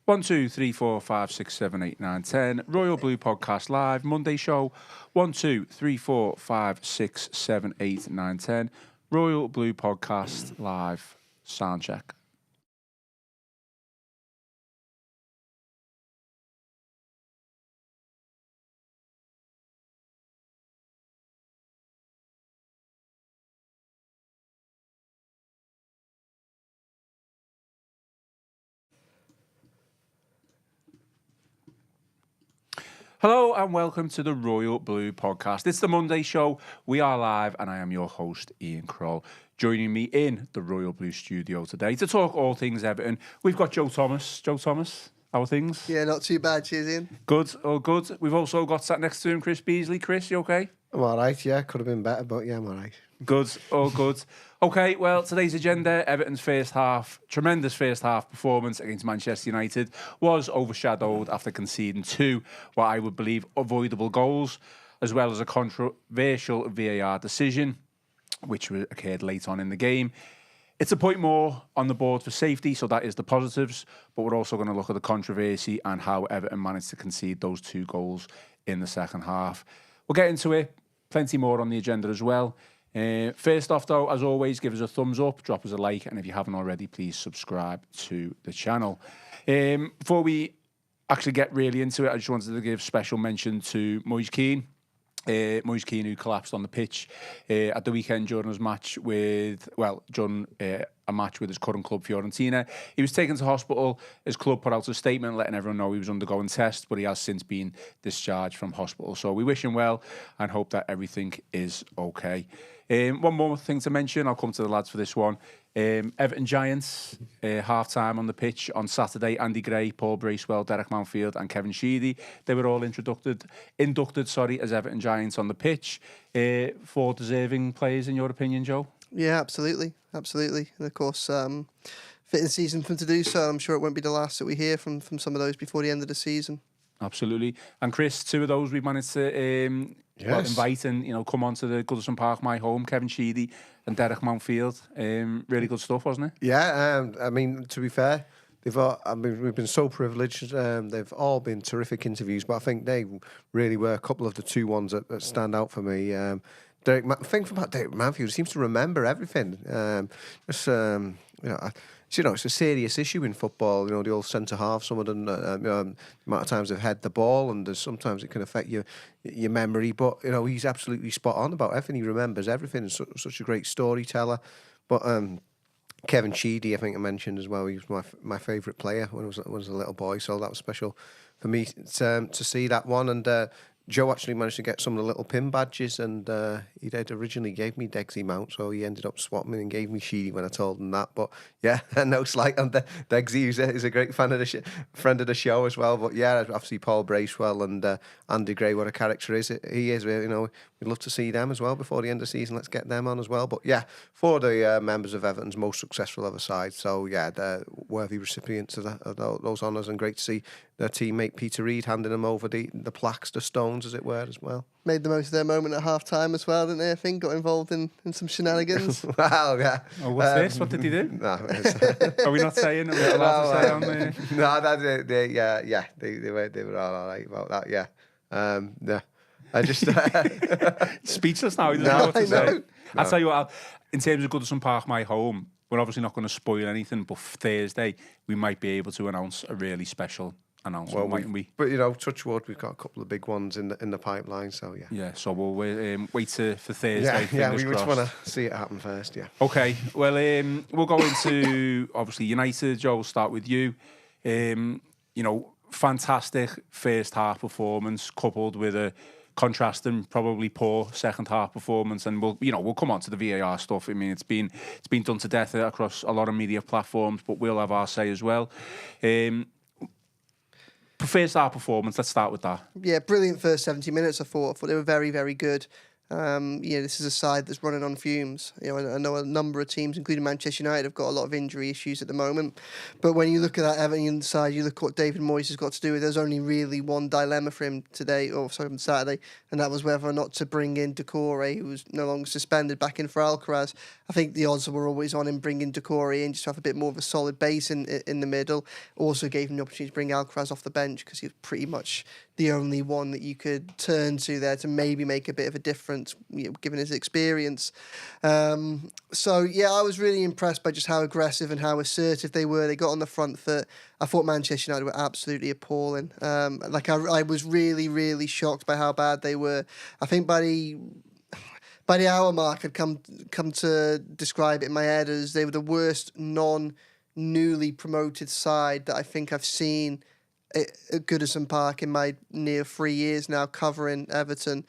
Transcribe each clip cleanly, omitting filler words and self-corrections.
1, 2, 3, 4, 5, 6, 7, 8, 9, 10. Royal Blue Podcast Live, Monday show. 1, 2, 3, 4, 5, 6, 7, 8, 9, 10. Royal Blue Podcast Live, sound check. Hello and welcome to the Royal Blue Podcast. It's the Monday show. We are live and I am your host, Ian Croll. Joining me in the Royal Blue studio today to talk all things Everton, we've got Joe Thomas. Joe Thomas, how are things? Yeah, not too bad, cheers, Ian. Good, all good. We've also got sat next to him, Chris Beesley. Chris, you okay? I'm all right, yeah. Could have been better, but yeah, I'm all right. Good, all good. Okay, well, today's agenda, Everton's tremendous first half performance against Manchester United was overshadowed after conceding two, what I would believe, avoidable goals, as well as a controversial VAR decision, which occurred late on in the game. It's a point more on the board for safety, so that is the positives, but we're also going to look at the controversy and how Everton managed to concede those two goals in the second half. We'll get into it. Plenty more on the agenda as well. First off, though, as always, give us a thumbs up, drop us a like, and if you haven't already, please subscribe to the channel. Before we actually get really into it, I just wanted to give special mention to Moise Kean. Moise Kean, who collapsed on the pitch at the weekend during his match with, a match with his current club, Fiorentina. He was taken to hospital. His club put out a statement letting everyone know he was undergoing tests, but he has since been discharged from hospital. So we wish him well and hope that everything is okay. One more thing to mention, I'll come to the lads for this one. Everton Giants, half-time on the pitch on Saturday. Andy Gray, Paul Bracewell, Derek Mountfield and Kevin Sheedy. They were all inducted as Everton Giants on the pitch. 4 deserving players, in your opinion, Joe? Yeah, absolutely. And of course, fitting season for them to do so. I'm sure it won't be the last that we hear from some of those before the end of the season. Absolutely. And Chris, 2 of those we managed to invite and come on to the Goodison Park, my home, Kevin Sheedy and Derek Mountfield. Really good stuff, wasn't it? Yeah, I mean, to be fair, we've been so privileged. They've all been terrific interviews, but I think they really were a couple of the 2 ones that stand out for me. The thing about Derek Mountfield, he seems to remember everything. It's a serious issue in football. The old centre half. Some of them, the amount of times they've had the ball, and sometimes it can affect your memory. But he's absolutely spot on about everything. He remembers everything. He's such a great storyteller. But Kevin Sheedy, I think I mentioned as well. He was my favourite player when I was a little boy. So that was special for me to see that one. And Joe actually managed to get some of the little pin badges, and he originally gave me Degsy Mount, so he ended up swapping me and gave me Sheedy when I told him that. But yeah, no slight on Degsy, who's a great friend of the show as well. But yeah, obviously Paul Bracewell and Andy Gray, what a character he is. We'd love to see them as well before the end of the season. Let's get them on as well. But yeah, 4 of the members of Everton's most successful ever side. So yeah, they're worthy recipients of those honours, and great to see their teammate Peter Reid handing them over the plaques, the stones, as it were, as well. Made the most of their moment at half-time as well, didn't they? I think got involved in some shenanigans. Well, yeah. Oh, what's this? What did he do? No, Are we not saying? Are we allowed to say on there? No, they were all right about that. Yeah, yeah. I just speechless now. He doesn't know what to say. I'll tell you what. In terms of Goodison Park, my home, we're obviously not going to spoil anything, but Thursday we might be able to announce a really special announcement, mightn't we? But touch wood, we've got a couple of big ones in the pipeline. So yeah. Yeah. So we'll wait for Thursday. Yeah. We just want to see it happen first. Yeah. Okay. Well, we'll go into obviously United. Joe, we'll start with you. Fantastic first half performance coupled with a contrasting, probably poor second half performance, and we'll come on to the VAR stuff. I mean, it's been done to death across a lot of media platforms, but we'll have our say as well. First half performance, let's start with that. Yeah, brilliant first 70 minutes. I thought they were very, very good. This is a side that's running on fumes. I know a number of teams, including Manchester United, have got a lot of injury issues at the moment. But when you look at that Everton side, you look at what David Moyes has got to do. There's only really one dilemma for him on Saturday, and that was whether or not to bring in Decore, who was no longer suspended, back in for Alcaraz. I think the odds were always on him bringing Decore in just to have a bit more of a solid base in the middle. Also gave him the opportunity to bring Alcaraz off the bench because he was pretty much the only one that you could turn to there to maybe make a bit of a difference, given his experience. I was really impressed by just how aggressive and how assertive they were. They got on the front foot. I thought Manchester United were absolutely appalling. I was really, really shocked by how bad they were. I think by the hour mark, I'd come to describe it in my head as they were the worst non-newly promoted side that I think I've seen at Goodison Park in my near 3 years now covering Everton,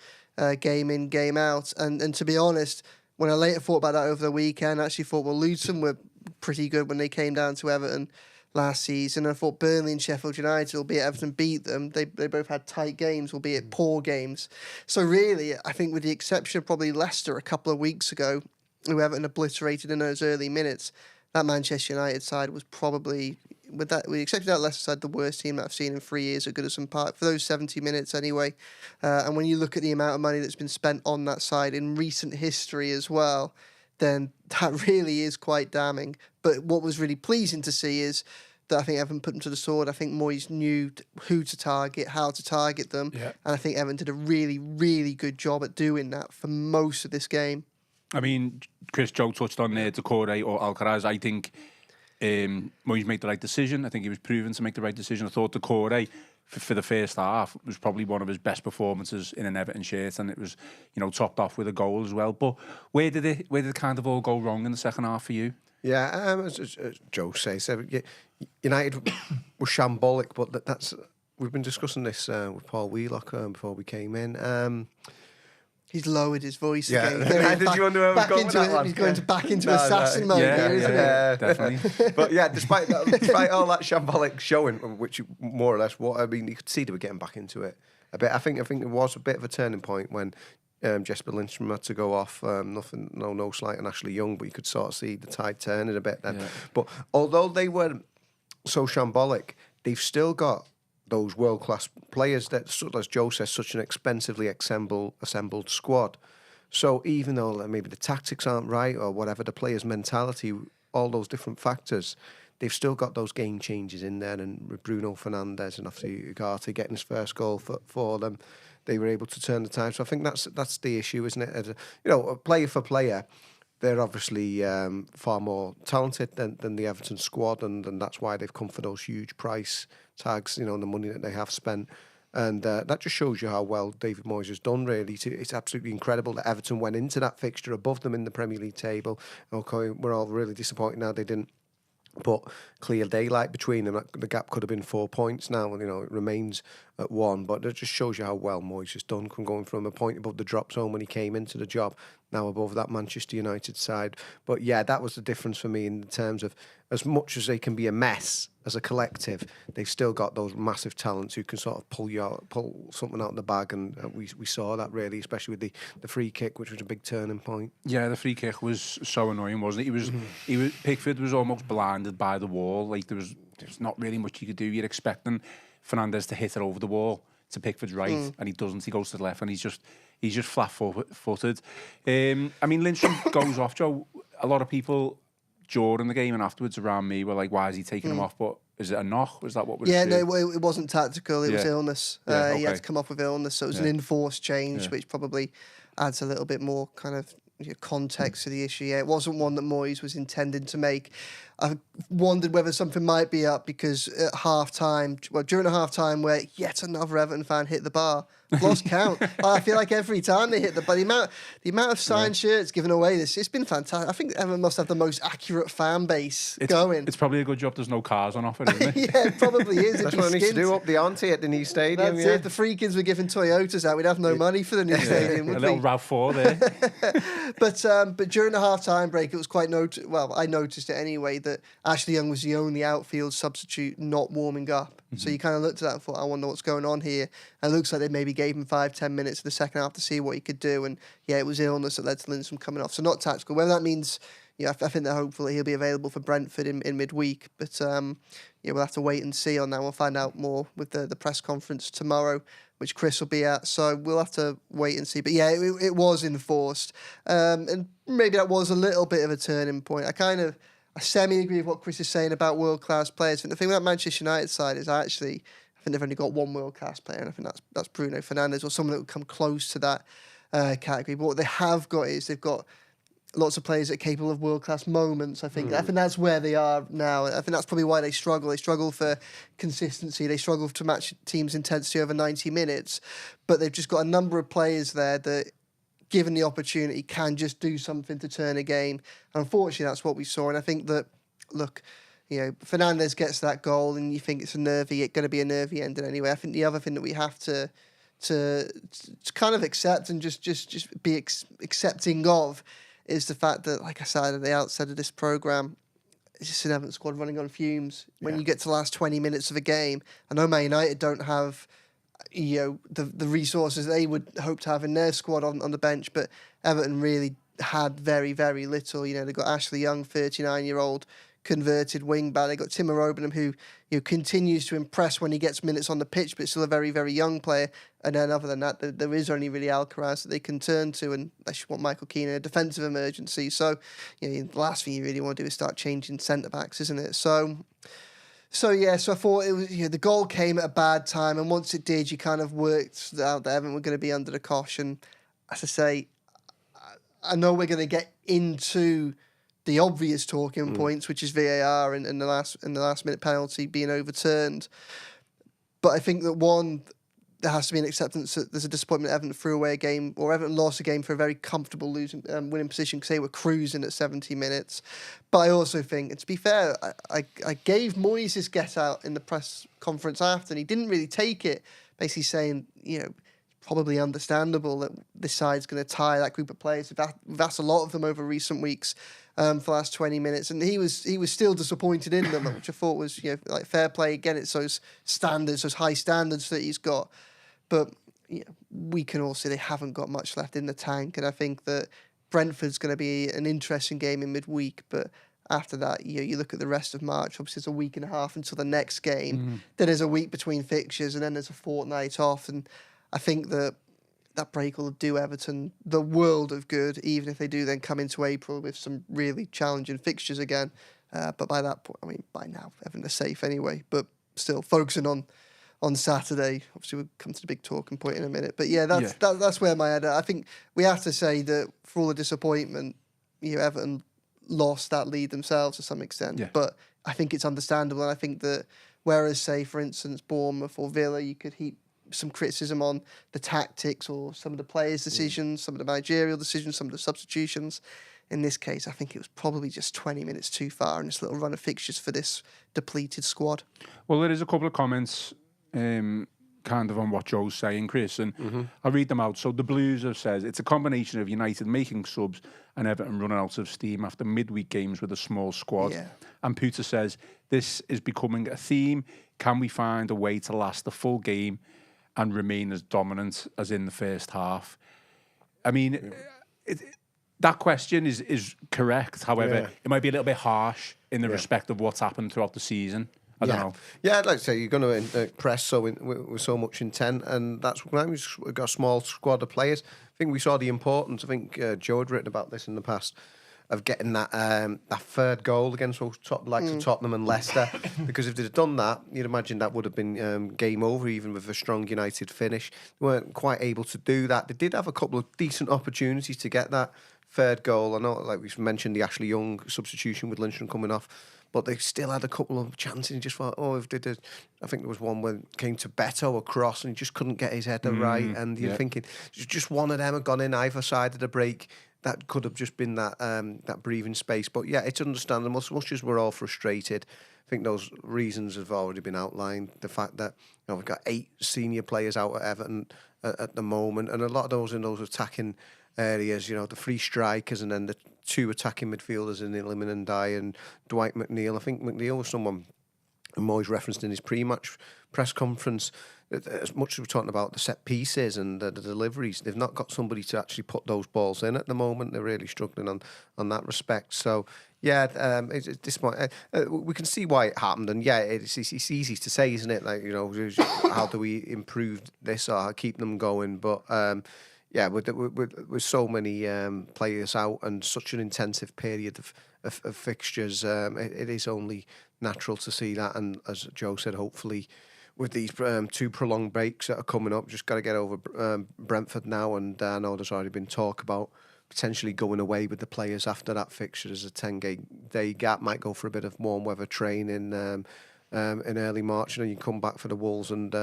game in, game out. And to be honest, when I later thought about that over the weekend, I actually thought, well, Luton were pretty good when they came down to Everton last season. I thought Burnley and Sheffield United, albeit Everton beat them, they both had tight games, albeit poor games. So really, I think with the exception of probably Leicester a couple of weeks ago, who Everton obliterated in those early minutes, that Manchester United side was probably, with the exception of that Leicester side, the worst team that I've seen in 3 years at Goodison Park, for those 70 minutes anyway. And when you look at the amount of money that's been spent on that side in recent history as well, then that really is quite damning. But what was really pleasing to see is that I think Everton put them to the sword. I think Moyes knew who to target, how to target them. Yeah. And I think Everton did a really, really good job at doing that for most of this game. I mean, Chris, Joe touched on Decore or Alcaraz. I think Moyes made the right decision. I think he was proven to make the right decision. I thought Decore, for the first half, was probably one of his best performances in an Everton shirt, and it was, topped off with a goal as well. But where did it kind of all go wrong in the second half for you? Yeah, as Joe says, United was shambolic, but we've been discussing this with Paul Wheelock before we came in. He's lowered his voice again. Did you wonder where we're going with that one? He's going back into assassin mode here, isn't he? Definitely. But yeah, despite all that shambolic showing, which more or less, you could see they were getting back into it a bit. I think it was a bit of a turning point when Jesper Lindstrom had to go off. No slight on Ashley Young, but you could sort of see the tide turning a bit then. Yeah. But although they were so shambolic, they've still got those world-class players that, as Joe says, such an expensively assembled squad. So even though maybe the tactics aren't right or whatever, the players' mentality, all those different factors, they've still got those game changes in there. And with Bruno Fernandes and after Ugarte getting his first goal for them, they were able to turn the tide. So I think that's the issue, isn't it? Player for player, they're obviously far more talented than the Everton squad, and that's why they've come for those huge price tags, the money that they have spent. And that just shows you how well David Moyes has done, really. It's absolutely incredible that Everton went into that fixture above them in the Premier League table. Okay, we're all really disappointed now they didn't put clear daylight between them. The gap could have been 4 points now, and it remains at 1. But it just shows you how well Moyes has done, from going from a point above the drop zone when he came into the job, now above that Manchester United side. But yeah, that was the difference for me in terms of, as much as they can be a mess as a collective, they've still got those massive talents who can sort of pull something out of the bag, and we saw that really, especially with the free kick, which was a big turning point. Yeah, the free kick was so annoying, wasn't it? Pickford was almost blinded by the wall. Like there's not really much you could do. You're expecting Fernandes to hit it over the wall to Pickford's right, and he doesn't. He goes to the left, and he's just flat-footed. I mean, Lindstrom goes off, Joe. A lot of people during the game and afterwards around me were like, why is he taking him off? But is it a knock? Was that what was no, it wasn't tactical. It was illness. He had to come off with illness, so it was an enforced change, which probably adds a little bit more kind of context to the issue. Yeah, it wasn't one that Moyes was intending to make. I wondered whether something might be up because at during a half-time where yet another Everton fan hit the bar, lost count. I feel like every time they hit the bar, the amount of signed shirts given away, it's been fantastic. I think Everton must have the most accurate fan base going. It's probably a good job there's no cars on offer, isn't it? Yeah, it probably is. That's what I need to do up the ante at the new stadium. That's it. If the Freakins were giving Toyotas out, we'd have no money for the new stadium, would a little RAV4 there. But during the half-time break, it was quite I noticed it anyway, that Ashley Young was the only outfield substitute not warming up. So you kind of looked at that and thought, I wonder what's going on here. And it looks like they maybe gave him 5-10 minutes of the second half to see what he could do. And yeah, it was illness that led to Lindstrom coming off. So not tactical. Whether that means, I think they're hopeful that he'll be available for Brentford in midweek. But we'll have to wait and see on that. We'll find out more with the press conference tomorrow, which Chris will be at. So we'll have to wait and see. But yeah, it was enforced. And maybe that was a little bit of a turning point. I semi-agree with what Chris is saying about world-class players. And the thing about Manchester United side is I think they've only got one world-class player, and I think that's Bruno Fernandes or someone that would come close to that category. But what they have got is they've got lots of players that are capable of world-class moments, I think. I think that's where they are now. I think that's probably why they struggle. They struggle for consistency. They struggle to match teams' intensity over 90 minutes. But they've just got a number of players there that, given the opportunity, can just do something to turn a game. And unfortunately, that's what we saw. And I think that, look, Fernandes gets that goal and you think it's going to be a nervy ending anyway. I think the other thing that we have to kind of accept and just be accepting of is the fact that, like I said at the outset of this programme, it's just an Everton squad running on fumes. When you get to the last 20 minutes of a game, I know Man United don't have the resources they would hope to have in their squad on the bench, but Everton really had very, very little. They've got Ashley Young, 39-year-old converted wing back. They've got Timo Robenham, who continues to impress when he gets minutes on the pitch, but still a very, very young player. And then other than that, there is only really Alcaraz that they can turn to, and they should want Michael Keane in a defensive emergency. So the last thing you really want to do is start changing centre-backs, isn't it? So I thought it was, the goal came at a bad time, and once it did, you kind of worked out that Everton were going to be under the cosh. And as I say, I know we're going to get into the obvious talking points, which is VAR and the last minute penalty being overturned. But I think that there has to be an acceptance that there's a disappointment Everton threw away a game, or Everton lost a game for a very comfortable winning position because they were cruising at 70 minutes. But I also think, and to be fair, I gave Moyes his get out in the press conference after, and he didn't really take it, basically saying, probably understandable that this side's going to tie that group of players. We've asked a lot of them over recent weeks for the last 20 minutes, and he was still disappointed in them, which I thought was fair play. Again, it's those high standards that he's got. But we can all see they haven't got much left in the tank, and I think that Brentford's going to be an interesting game in midweek. But after that, you look at the rest of March. Obviously, it's a week and a half until the next game. Then there's a week between fixtures, and then there's a fortnight off. And I think that break will do Everton the world of good, even if they do then come into April with some really challenging fixtures again. But by that point, by now, Everton are safe anyway. But still, focusing on Saturday, obviously we'll come to the big talking point in a minute. But that's where my head at. I think we have to say that for all the disappointment, Everton lost that lead themselves to some extent. Yeah. But I think it's understandable, and I think that whereas, say, for instance, Bournemouth or Villa, you could heap some criticism on the tactics or some of the players' decisions, some of the managerial decisions, some of the substitutions. In this case, I think it was probably just 20 minutes too far in this little run of fixtures for this depleted squad. Well, there is a couple of comments kind of on what Joe's saying, Chris, and I'll read them out. So the Blues have said it's a combination of United making subs and Everton running out of steam after midweek games with a small squad. Yeah. And Puta says this is becoming a theme. Can we find a way to last the full game and remain as dominant as in the first half? I mean, that question is correct. However, it might be a little bit harsh in the respect of what's happened throughout the season. I don't know. Yeah, I'd like to say you're going to press with so much intent, and that's why we've got a small squad of players. I think we saw the importance. I think Joe had written about this in the past, of getting that third goal against those likes of Tottenham and Leicester, because if they'd have done that, you'd imagine that would have been game over, even with a strong United finish. They weren't quite able to do that. They did have a couple of decent opportunities to get that third goal. I know, like we mentioned, the Ashley Young substitution with Lindstrom coming off, but they still had a couple of chances and just thought, if they did. I think there was one where it came to Beto across and he just couldn't get his header right, and you're thinking just one of them had gone in either side of the break. That could have just been that breathing space. But yeah, it's understandable. As much as we're all frustrated, I think those reasons have already been outlined. The fact that we've got 8 senior players out at Everton at the moment, and a lot of those in those attacking areas, the free strikers, and then the 2 attacking midfielders in Iliman and Dye and Dwight McNeil. I think McNeil was someone Moyes referenced in his pre-match press conference. As much as we're talking about the set pieces and the deliveries, they've not got somebody to actually put those balls in at the moment. They're really struggling on that respect. So, yeah, it's disappointing. We can see why it happened, and yeah, it's easy to say, isn't it? Like, how do we improve this or keep them going? But yeah, with so many players out and such an intensive period of fixtures, it is only natural to see that. And as Joe said, hopefully, with these 2 prolonged breaks that are coming up, just got to get over Brentford now. And I know there's already been talk about potentially going away with the players after that fixture. There's a 10-day gap, might go for a bit of warm weather training in early March, and then you come back for the Wolves and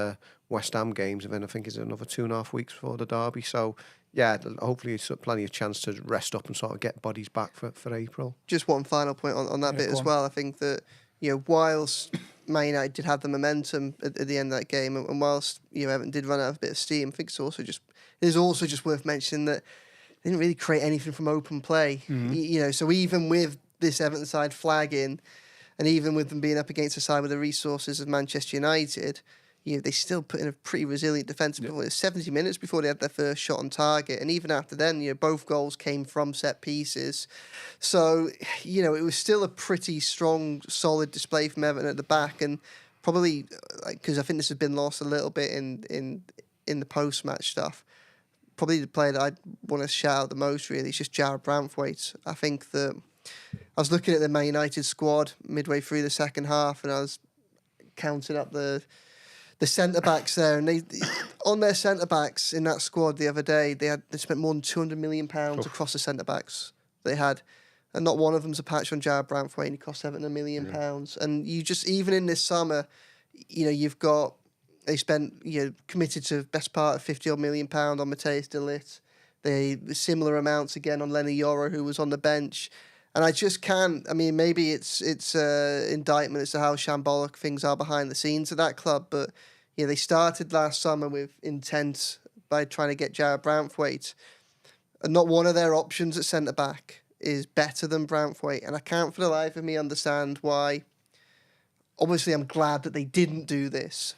West Ham games, and then I think it's another 2.5 weeks before the derby. So yeah, hopefully it's plenty of chance to rest up and sort of get bodies back for April. Just one final point on that bit as well. I think that, whilst Man United did have the momentum at the end of that game, and whilst Everton did run out of a bit of steam, I think it is also just worth mentioning that they didn't really create anything from open play. So even with this Everton side flagging, and even with them being up against a side with the resources of Manchester United, they still put in a pretty resilient defensive performance. 70 minutes before they had their first shot on target, and even after then, both goals came from set pieces. So, it was still a pretty strong, solid display from Everton at the back, and probably because I think this has been lost a little bit in the post-match stuff. Probably the player that I'd want to shout out the most really is just Jarrad Branthwaite. I think that I was looking at the Man United squad midway through the second half, and I was counting up the centre-backs there, and they on their centre-backs in that squad the other day, they spent more than £200 million across the centre-backs they had, and not one of them's a patch on Jarrad Branthwaite, and he cost £1 million. And you just, even in this summer, you've got, they spent, committed to best part of £50 million on Matthijs de Ligt. They similar amounts again on Lenny Yoro, who was on the bench. And I just can't. I mean, maybe it's indictment as to how shambolic things are behind the scenes of that club. But they started last summer with intent by trying to get Jarrad Branthwaite, and not one of their options at centre back is better than Branthwaite. And I can't for the life of me understand why. Obviously, I'm glad that they didn't do this,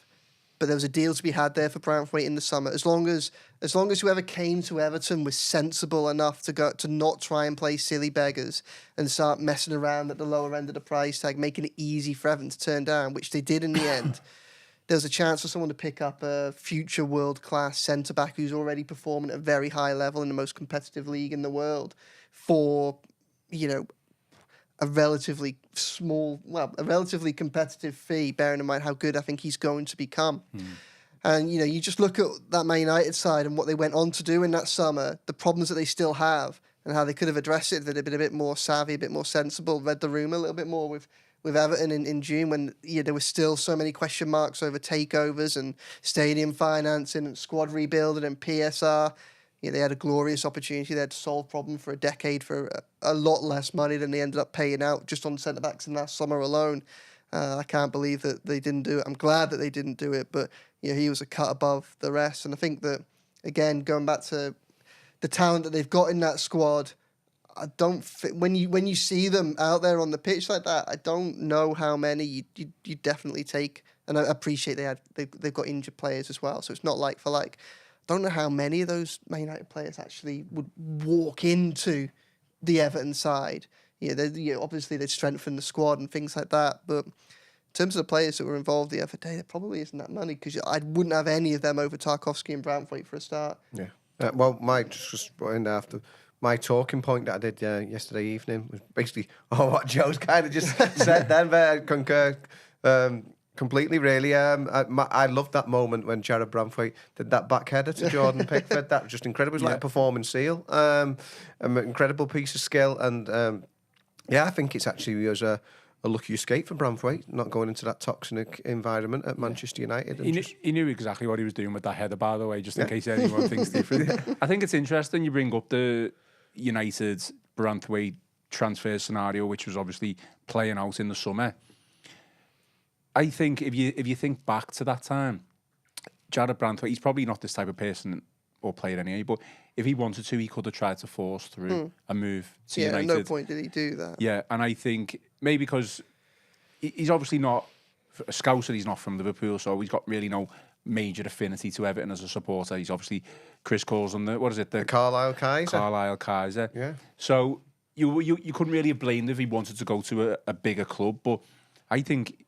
but there was a deal to be had there for Branthwaite in the summer. As long as whoever came to Everton was sensible enough to not try and play silly beggars and start messing around at the lower end of the price tag, making it easy for Everton to turn down, which they did in the end. There was a chance for someone to pick up a future world-class centre-back who's already performing at a very high level in the most competitive league in the world for, a relatively competitive fee, bearing in mind how good I think he's going to become. And, you just look at that Man United side and what they went on to do in that summer, the problems that they still have, and how they could have addressed it if they'd been a bit more savvy, a bit more sensible, read the room a little bit more with Everton in June, when there were still so many question marks over takeovers and stadium financing and squad rebuilding and PSR. They had a glorious opportunity there to solve problem for a decade for a lot less money than they ended up paying out just on centre-backs in last summer alone. I can't believe that they didn't do it. I'm glad that they didn't do it, but he was a cut above the rest. And I think that, again, going back to the talent that they've got in that squad, I don't when you see them out there on the pitch like that, I don't know how many you definitely take. And I appreciate they've got injured players as well, so it's not like for like. I don't know how many of those Man United players actually would walk into the Everton side. Obviously they'd strengthen the squad and things like that, but in terms of the players that were involved the other day, there probably isn't that many, because I wouldn't have any of them over Tarkowski and Branthwaite for a start. Yeah. My talking point that I did yesterday evening was basically what Joe's kind of just said then, but I concur completely, really. I loved that moment when Jarrad Branthwaite did that back header to Jordan Pickford. That was just incredible. It was like a performing seal. An incredible piece of skill. And I think it's actually was a lucky escape for Branthwaite, not going into that toxic environment at Manchester United. He knew exactly what he was doing with that header, by the way, just in case anyone thinks different. I think it's interesting you bring up the United Branthwaite transfer scenario, which was obviously playing out in the summer. I think if you think back to that time, Jarrad Branthwaite, he's probably not this type of person or player anyway. But if he wanted to, he could have tried to force through a move to United. At no point did he do that. Yeah, and I think maybe because he's obviously not a Scouser, he's not from Liverpool, so he's got really no major affinity to Everton as a supporter. He's obviously Chris calls on the Carlisle Kaiser. Carlisle Kaiser. Yeah. So you couldn't really have blamed if he wanted to go to a bigger club, but I think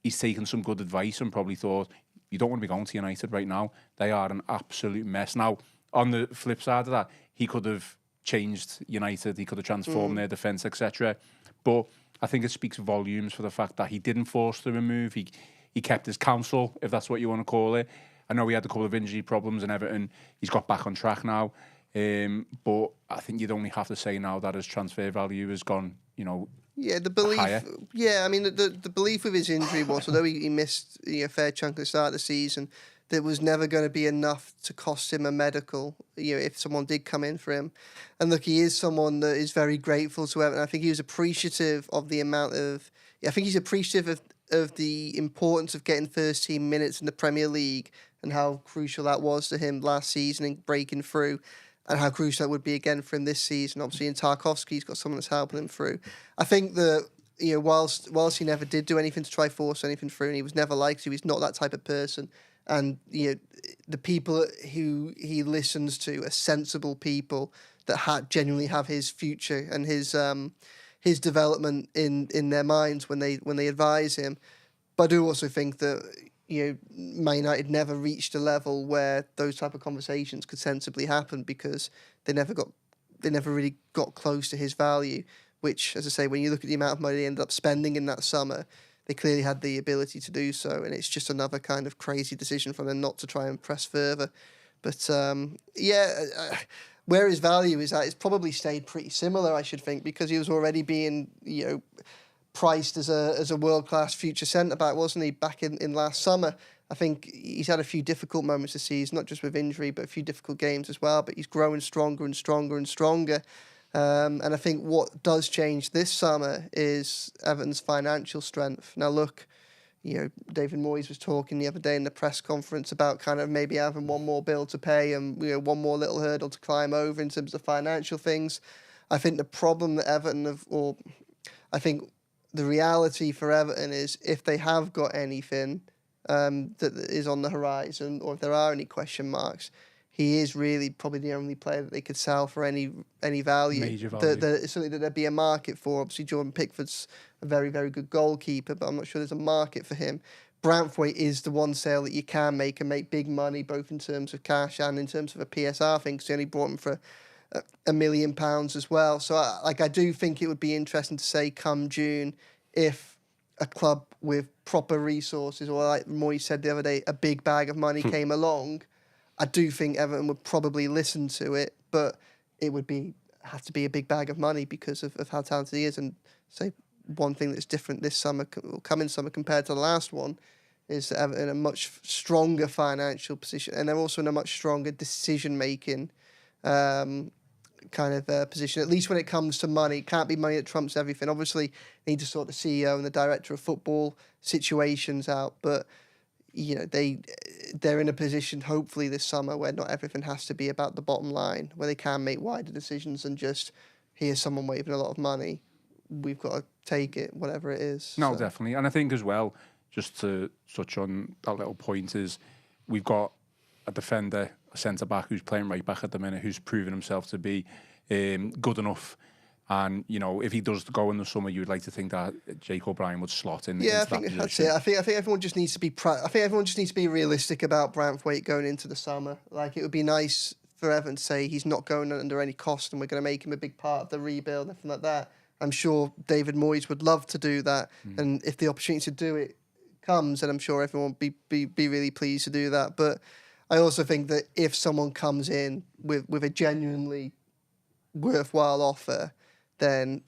he's taken some good advice and probably thought, you don't want to be going to United right now. They are an absolute mess. Now, on the flip side of that, he could have changed United, he could have transformed their defence, etc. But I think it speaks volumes for the fact that he didn't force through a move. He kept his counsel, if that's what you want to call it. I know he had a couple of injury problems in Everton. He's got back on track now. But I think you'd only have to say now that his transfer value has gone, the belief. higher. Yeah, I mean, the belief with his injury was, although he missed a fair chunk at the start of the season, there was never going to be enough to cost him a medical, if someone did come in for him. And look, he is someone that is very grateful to Everton. I think he was appreciative of the amount of... I think he's appreciative of the importance of getting first team minutes in the Premier League and how crucial that was to him last season in breaking through, and how crucial that would be again for him this season. Obviously, in Tarkowski's got someone that's helping him through. I think that, whilst he never did do anything to try force anything through, and he was never liked to, he's not that type of person. And the people who he listens to are sensible people that genuinely have his future and his development in their minds when they advise him. But I do also think that Man United never reached a level where those type of conversations could sensibly happen because they never really got close to his value. Which, as I say, when you look at the amount of money they ended up spending in that summer, they clearly had the ability to do so, and it's just another kind of crazy decision from them not to try and press further. But where his value is at, it's probably stayed pretty similar, I should think, because he was already being priced as a world-class future centre-back, wasn't he, back in last summer? I think he's had a few difficult moments this season, not just with injury, but a few difficult games as well, but he's growing stronger and stronger and stronger. And I think what does change this summer is Everton's financial strength. Now, look, David Moyes was talking the other day in the press conference about kind of maybe having one more bill to pay and one more little hurdle to climb over in terms of financial things. I think the problem that Everton I think the reality for Everton is if they have got anything that is on the horizon, or if there are any question marks, he is really probably the only player that they could sell for any value. Major value. Certainly that there'd be a market for. Obviously, Jordan Pickford's a very, very good goalkeeper, but I'm not sure there's a market for him. Branthwaite is the one sale that you can make and make big money, both in terms of cash and in terms of a PSR thing, because they only brought him for £1 million as well. So I do think it would be interesting to say come June, if a club with proper resources, or like Moyes said the other day, a big bag of money came along, I do think Everton would probably listen to it, but it would have to be a big bag of money because of how talented he is. And say one thing that's different this summer, coming summer compared to the last one, is that Everton in a much stronger financial position, and they're also in a much stronger decision-making position, at least when it comes to money. It can't be money that trumps everything. Obviously, they need to sort the CEO and the director of football situations out, but they're in a position, hopefully this summer, where not everything has to be about the bottom line, where they can make wider decisions and just, here's someone waving a lot of money, we've got to take it, whatever it is. No, definitely. And I think as well, just to touch on that little point, is we've got a defender, a centre-back who's playing right back at the minute, who's proven himself to be good enough. And, if he does go in the summer, you would like to think that Jake O'Brien would slot in. Yeah, I think that's it. I think everyone just needs to be. I think everyone just needs to be realistic about Branthwaite going into the summer. Like, it would be nice for Everton to say he's not going under any cost, and we're going to make him a big part of the rebuild, anything like that. I'm sure David Moyes would love to do that, and if the opportunity to do it comes, then I'm sure everyone would be really pleased to do that. But I also think that if someone comes in with a genuinely worthwhile offer, then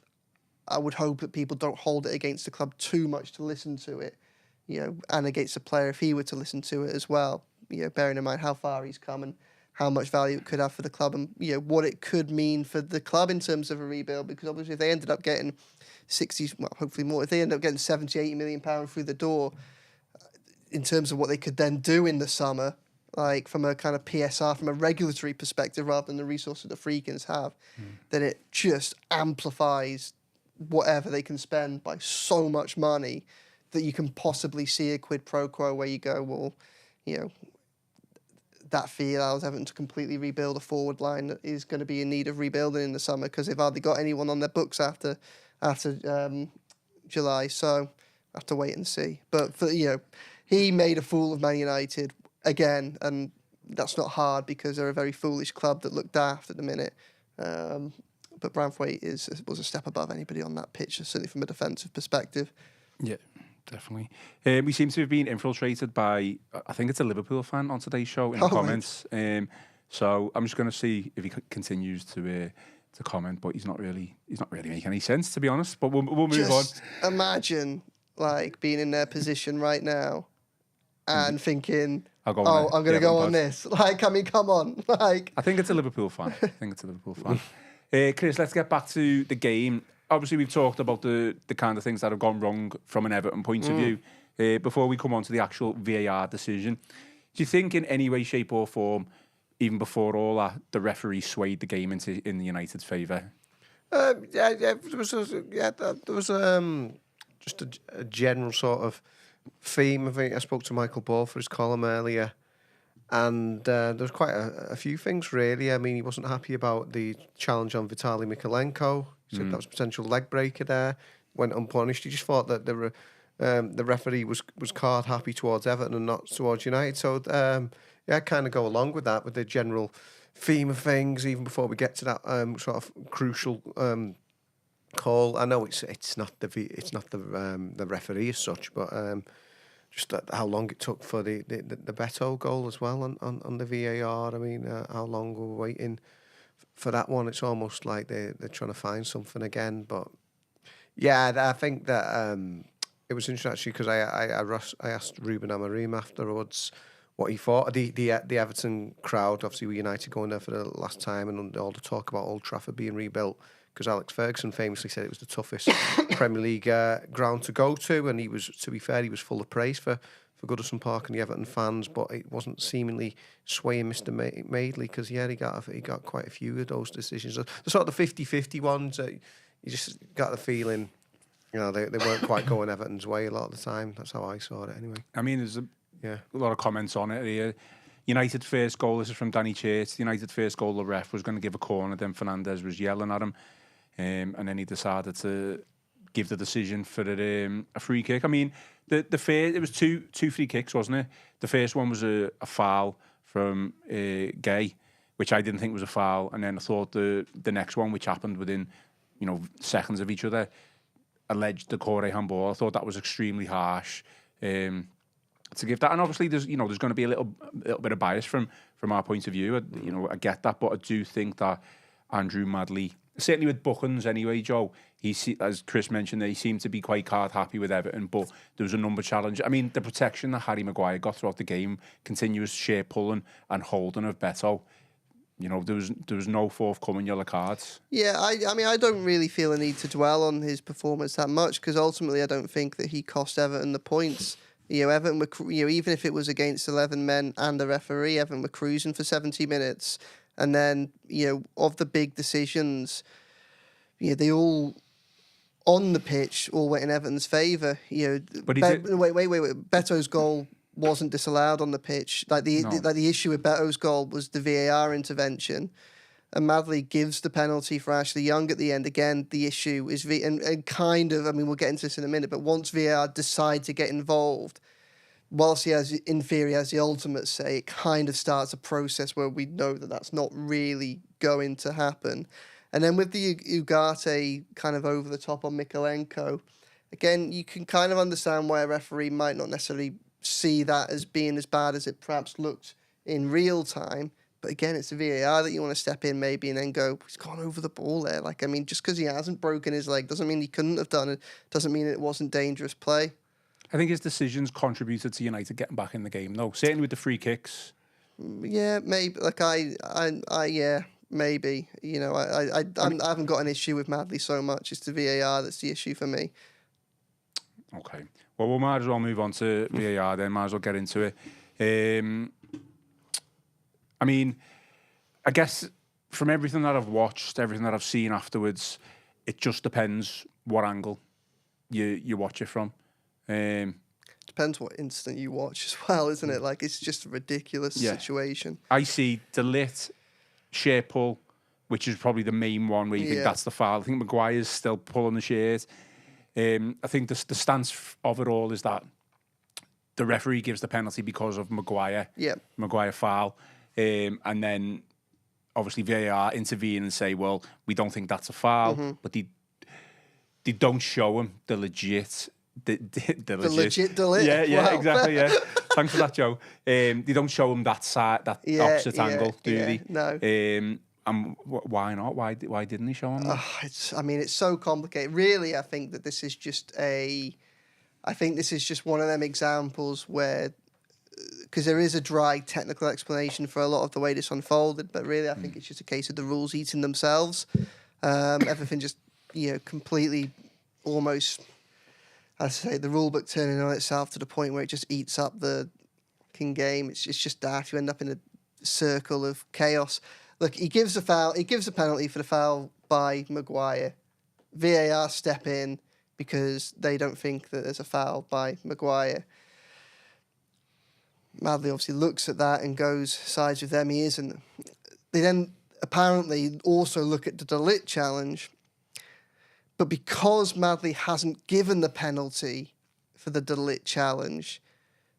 I would hope that people don't hold it against the club too much to listen to it, and against the player if he were to listen to it as well, bearing in mind how far he's come and how much value it could have for the club, and what it could mean for the club in terms of a rebuild. Because obviously if they ended up getting 60, well, hopefully more, if they end up getting 70, £80 million through the door, in terms of what they could then do in the summer, like from a kind of PSR, from a regulatory perspective, rather than the resources the Freakins have, that it just amplifies whatever they can spend by so much money that you can possibly see a quid pro quo where you go, well, you know, that fee allows Everton to completely rebuild a forward line that is going to be in need of rebuilding in the summer because they've hardly got anyone on their books after July. So I have to wait and see. But for, you know, he made a fool of Man United again, and that's not hard because they're a very foolish club that look daft at the minute. But Branthwaite was a step above anybody on that pitch, certainly from a defensive perspective. Yeah, definitely. We seem to have been infiltrated by, I think it's a Liverpool fan on today's show in the comments. So I'm just going to see if he continues to comment, but he's not really making any sense, to be honest. But we'll move on. Imagine like being in their position right now and thinking, I'm going to go on this. Like, I mean, come on. Like, I think it's a Liverpool fan. Chris, let's get back to the game. Obviously, we've talked about the kind of things that have gone wrong from an Everton point of view. Before we come on to the actual VAR decision, do you think in any way, shape or form, even before all that, the referee swayed the game in the United's favour? There was just a general sort of theme. I think I spoke to Michael Ball for his column earlier, and there was quite a few things really. I mean, he wasn't happy about the challenge on Vitaly Mikolenko. He said that was a potential leg breaker there. Went unpunished. He just thought that the referee was card happy towards Everton and not towards United. So I kind of go along with that, with the general theme of things. Even before we get to that sort of crucial call, I know it's not the referee as such, but just how long it took for the Beto goal as well on the VAR. I mean, how long we were waiting for that one. It's almost like they're trying to find something again. But yeah, I think that it was interesting actually because I asked Ruben Amorim afterwards what he thought. The Everton crowd, obviously with United going there for the last time, and all the talk about Old Trafford being rebuilt, because Alex Ferguson famously said it was the toughest Premier League ground to go to, and he was, to be fair, he was full of praise for Goodison Park and the Everton fans, but it wasn't seemingly swaying Mr. Madley, because he got quite a few of those decisions. The sort of the 50-50 ones, you just got the feeling, you know, they weren't quite going Everton's way a lot of the time. That's how I saw it anyway. I mean, there's a lot of comments on it here. United first goal, this is from Danny Church. The United first goal, the ref was going to give a corner, then Fernandes was yelling at him, and then he decided to give the decision for a free kick. I mean, the first, it was two free kicks, wasn't it? The first one was a foul from Gay, which I didn't think was a foul, and then I thought the next one, which happened within, you know, seconds of each other, alleged the Corey handball. I thought that was extremely harsh. To give that, and obviously there's going to be a little bit of bias from our point of view. I get that, but I do think that Andrew Madley, certainly with Buchans anyway, Joe, as Chris mentioned, he seemed to be quite card happy with Everton, but there was a number challenge. I mean, the protection that Harry Maguire got throughout the game, continuous sheer pulling and holding of Beto, you know, there was no forthcoming yellow cards. Yeah, I mean, I don't really feel a need to dwell on his performance that much, because ultimately I don't think that he cost Everton the points. You know, Everton were, even if it was against 11 men and the referee, Everton were cruising for 70 minutes. And then, of the big decisions, they all, on the pitch, all went in Everton's favour. But wait. Beto's goal wasn't disallowed on the pitch. The issue with Beto's goal was the VAR intervention. And Madley gives the penalty for Ashley Young at the end. Again, the issue is and kind of, I mean, we'll get into this in a minute, but once VAR decide to get involved, whilst he has, in theory, has the ultimate say, it kind of starts a process where we know that that's not really going to happen. And then with the Ugarte kind of over the top on Mikolenko, again, you can kind of understand why a referee might not necessarily see that as being as bad as it perhaps looked in real time. But again, it's the VAR that you want to step in maybe and then go, he's gone over the ball there. Like, I mean, just because he hasn't broken his leg doesn't mean he couldn't have done it. Doesn't mean it wasn't dangerous play. I think his decisions contributed to United getting back in the game, though. Certainly with the free kicks. Yeah, maybe. Like, yeah, maybe. I haven't got an issue with Madley so much. It's the VAR that's the issue for me. Okay. Well, we might as well move on to VAR then. Might as well get into it. I mean, I guess from everything that I've watched, everything that I've seen afterwards, it just depends what angle you watch it from. Depends what instant you watch as well, isn't it? Like, it's just a ridiculous situation. I see Delit, shirt pull, which is probably the main one where you think that's the foul. I think Maguire's still pulling the shirt. I think the stance of it all is that the referee gives the penalty because of Maguire. Yeah. Maguire foul. And then obviously VAR intervene and say, well, we don't think that's a foul. But they don't show him the legit... The legit Delit. Yeah, exactly, yeah. Thanks for that, Joe. They don't show him that side, that opposite angle, do they? No. Why not? Why didn't he show him that? It's so complicated. Really, I think that this is just one of them examples where, because there is a dry technical explanation for a lot of the way this unfolded, but really I think it's just a case of the rules eating themselves. Everything just, completely almost... I say the rule book turning on itself to the point where it just eats up the fucking game. It's just daft. You end up in a circle of chaos. Look, he gives a foul. He gives a penalty for the foul by Maguire. VAR step in because they don't think that there's a foul by Maguire. Madley obviously looks at that and sides with them. He isn't. They then apparently also look at the Delit challenge. But because Madley hasn't given the penalty for the Delit challenge,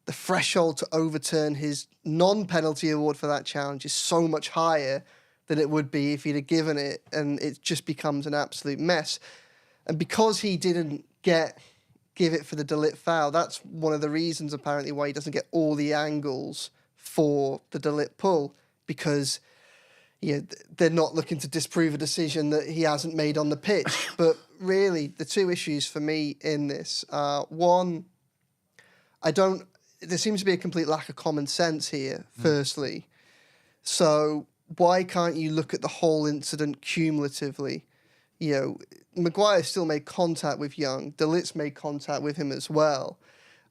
the threshold to overturn his non-penalty award for that challenge is so much higher than it would be if he'd have given it, and it just becomes an absolute mess. And because he didn't give it for the Delit foul, that's one of the reasons apparently why he doesn't get all the angles for the Delit pull, because they're not looking to disprove a decision that he hasn't made on the pitch. But really, the two issues for me in this are, one, there seems to be a complete lack of common sense here, firstly. So why can't you look at the whole incident cumulatively? Maguire still made contact with Young. Delit's made contact with him as well.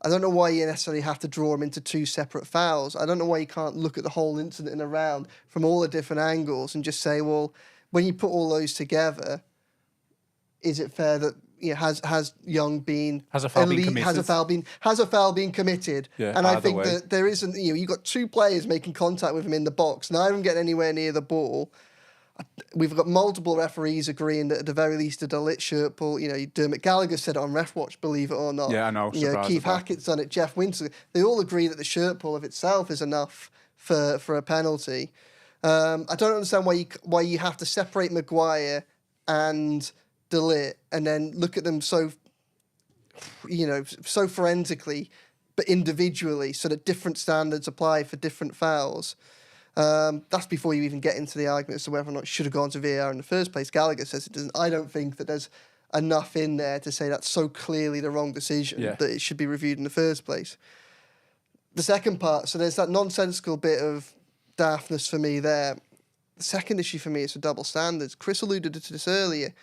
I don't know why you necessarily have to draw him into two separate fouls. I don't know why you can't look at the whole incident in a round from all the different angles and just say, well, when you put all those together, is it fair that has Young been has a foul been committed? Has a foul been committed? Yeah, and I think that there isn't. You've got two players making contact with him in the box. Neither of them getting anywhere near the ball. We've got multiple referees agreeing that at the very least a Delit shirt pull. Dermot Gallagher said it on Ref Watch, believe it or not. Yeah, I know. Keith Hackett's done it. Jeff Winter. They all agree that the shirt pull of itself is enough for a penalty. I don't understand why you have to separate Maguire and Delit and then look at them so forensically, but individually, so that different standards apply for different fouls. That's before you even get into the argument as to whether or not it should have gone to VAR in the first place. Gallagher says it doesn't. I don't think that there's enough in there to say that's so clearly the wrong decision that it should be reviewed in the first place. The second part, so there's that nonsensical bit of daftness for me there. The second issue for me is the double standards. Chris alluded to this earlier.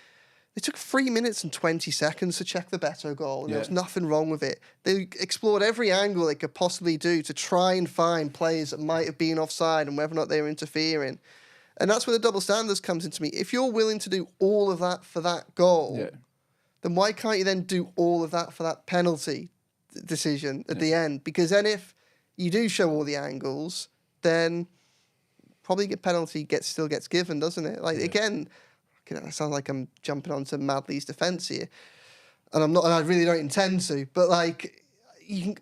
It took 3 minutes and 20 seconds to check the Beto goal, and there was nothing wrong with it. They explored every angle they could possibly do to try and find players that might have been offside and whether or not they were interfering. And that's where the double standards comes into me. If you're willing to do all of that for that goal, then why can't you then do all of that for that penalty decision at the end? Because then if you do show all the angles, then probably a penalty still gets given, doesn't it? Again... It sounds like I'm jumping onto Madley's defence here, and I'm not, and I really don't intend to. But you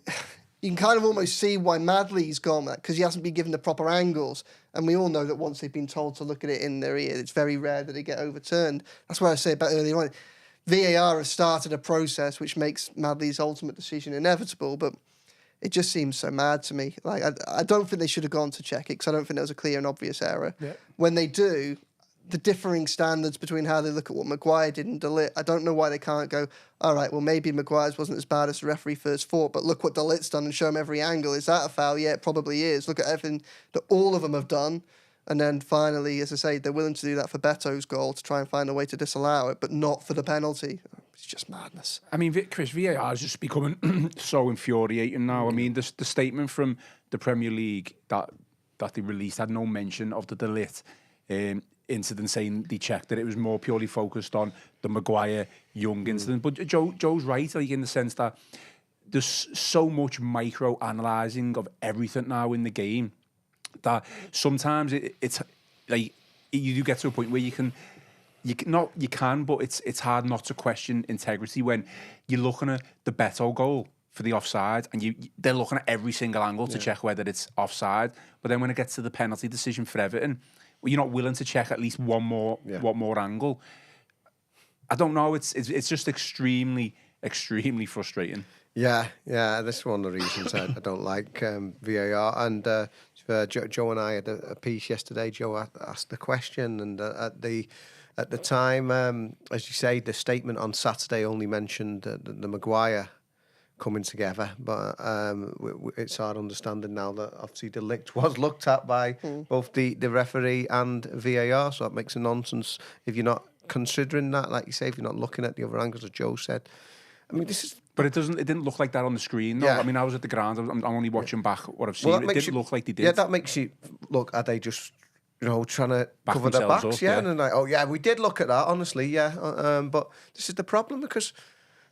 can kind of almost see why Madley's gone that, because he hasn't been given the proper angles, and we all know that once they've been told to look at it in their ear, it's very rare that they get overturned. That's what I say about earlier on. VAR has started a process which makes Madley's ultimate decision inevitable, but it just seems so mad to me. I don't think they should have gone to check it, because I don't think there was a clear and obvious error. Yeah. When they do, the differing standards between how they look at what Maguire did and Delit, I don't know why they can't go, all right, well, maybe Maguire's wasn't as bad as the referee first thought, but look what Delit's done and show him every angle. Is that a foul? Yeah, it probably is. Look at everything that all of them have done. And then finally, as I say, they're willing to do that for Beto's goal to try and find a way to disallow it, but not for the penalty. It's just madness. I mean, Chris, VAR is just becoming so infuriating now. I mean, the statement from the Premier League that that they released had no mention of the Delit incident, saying they checked that it was more purely focused on the Maguire Young incident. But Joe's right, like in the sense that there's so much micro analysing of everything now in the game that sometimes it's like you do get to a point where you can, but it's hard not to question integrity when you're looking at the Beto goal for the offside, and they're looking at every single angle to check whether it's offside. But then when it gets to the penalty decision for Everton, well, you're not willing to check at least one more angle. I don't know. It's just extremely frustrating. Yeah. This is one of the reasons I don't like VAR. And Joe and I had a piece yesterday. Joe asked the question, and at the time, as you say, the statement on Saturday only mentioned the Maguire coming together, but it's our understanding now that obviously the Ligt was looked at by both the referee and VAR, so that makes a nonsense if you're not considering that, like you say, if you're not looking at the other angles, as Joe said. I mean, this is... But it didn't look like that on the screen, no. Yeah. I mean, I was at the ground, I'm only watching back what I've seen. It didn't look like they did. Yeah, that makes you... Look, are they just... trying to cover their backs, up, and like, oh yeah, we did look at that, honestly, but this is the problem, because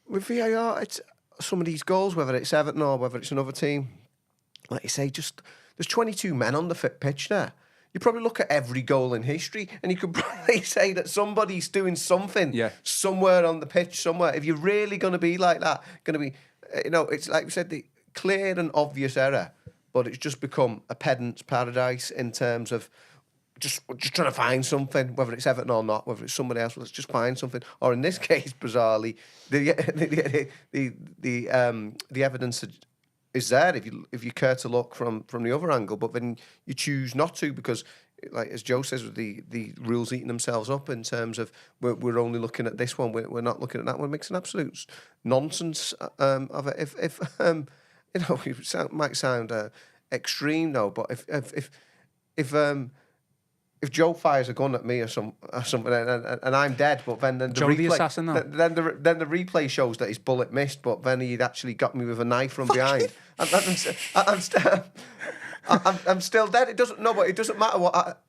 with VAR, it's some of these goals, whether it's Everton or whether it's another team, like you say, just there's 22 men on the pitch there. You probably look at every goal in history, and you could probably say that somebody's doing something somewhere on the pitch, somewhere. If you're really going to be like that, going to be, it's like we said, the clear and obvious error, but it's just become a pedant's paradise in terms of just trying to find something, whether it's Everton or not, whether it's somebody else. Let's just find something. Or in this case, bizarrely, the evidence is there if you care to look from the other angle, but then you choose not to because, like as Joe says, with the rules eating themselves up in terms of we're only looking at this one, we're not looking at that one. It makes an absolute nonsense of it. It might sound extreme though, but if Joe fires a gun at me or something, and I'm dead, but then the Joe replay, the assassin, though. then the replay shows that his bullet missed, but then he'd actually got me with a knife from behind. I'm still dead. It doesn't matter what.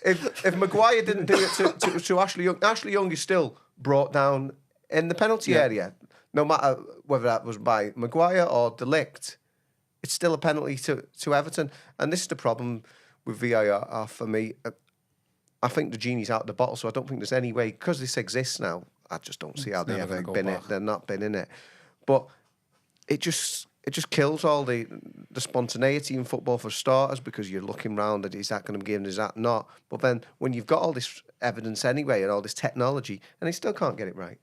If Maguire didn't do it to Ashley Young, Ashley Young is still brought down in the penalty area, no matter whether that was by Maguire or De Ligt. It's still a penalty to Everton, and this is the problem with VAR for me. I think the genie's out of the bottle, so I don't think there's any way, because this exists now, I just don't see how they ever been it. They're not been in it. But it just kills all the spontaneity in football for starters, because you're looking round at, is that going to be given, is that not? But then when you've got all this evidence anyway and all this technology, and they still can't get it right.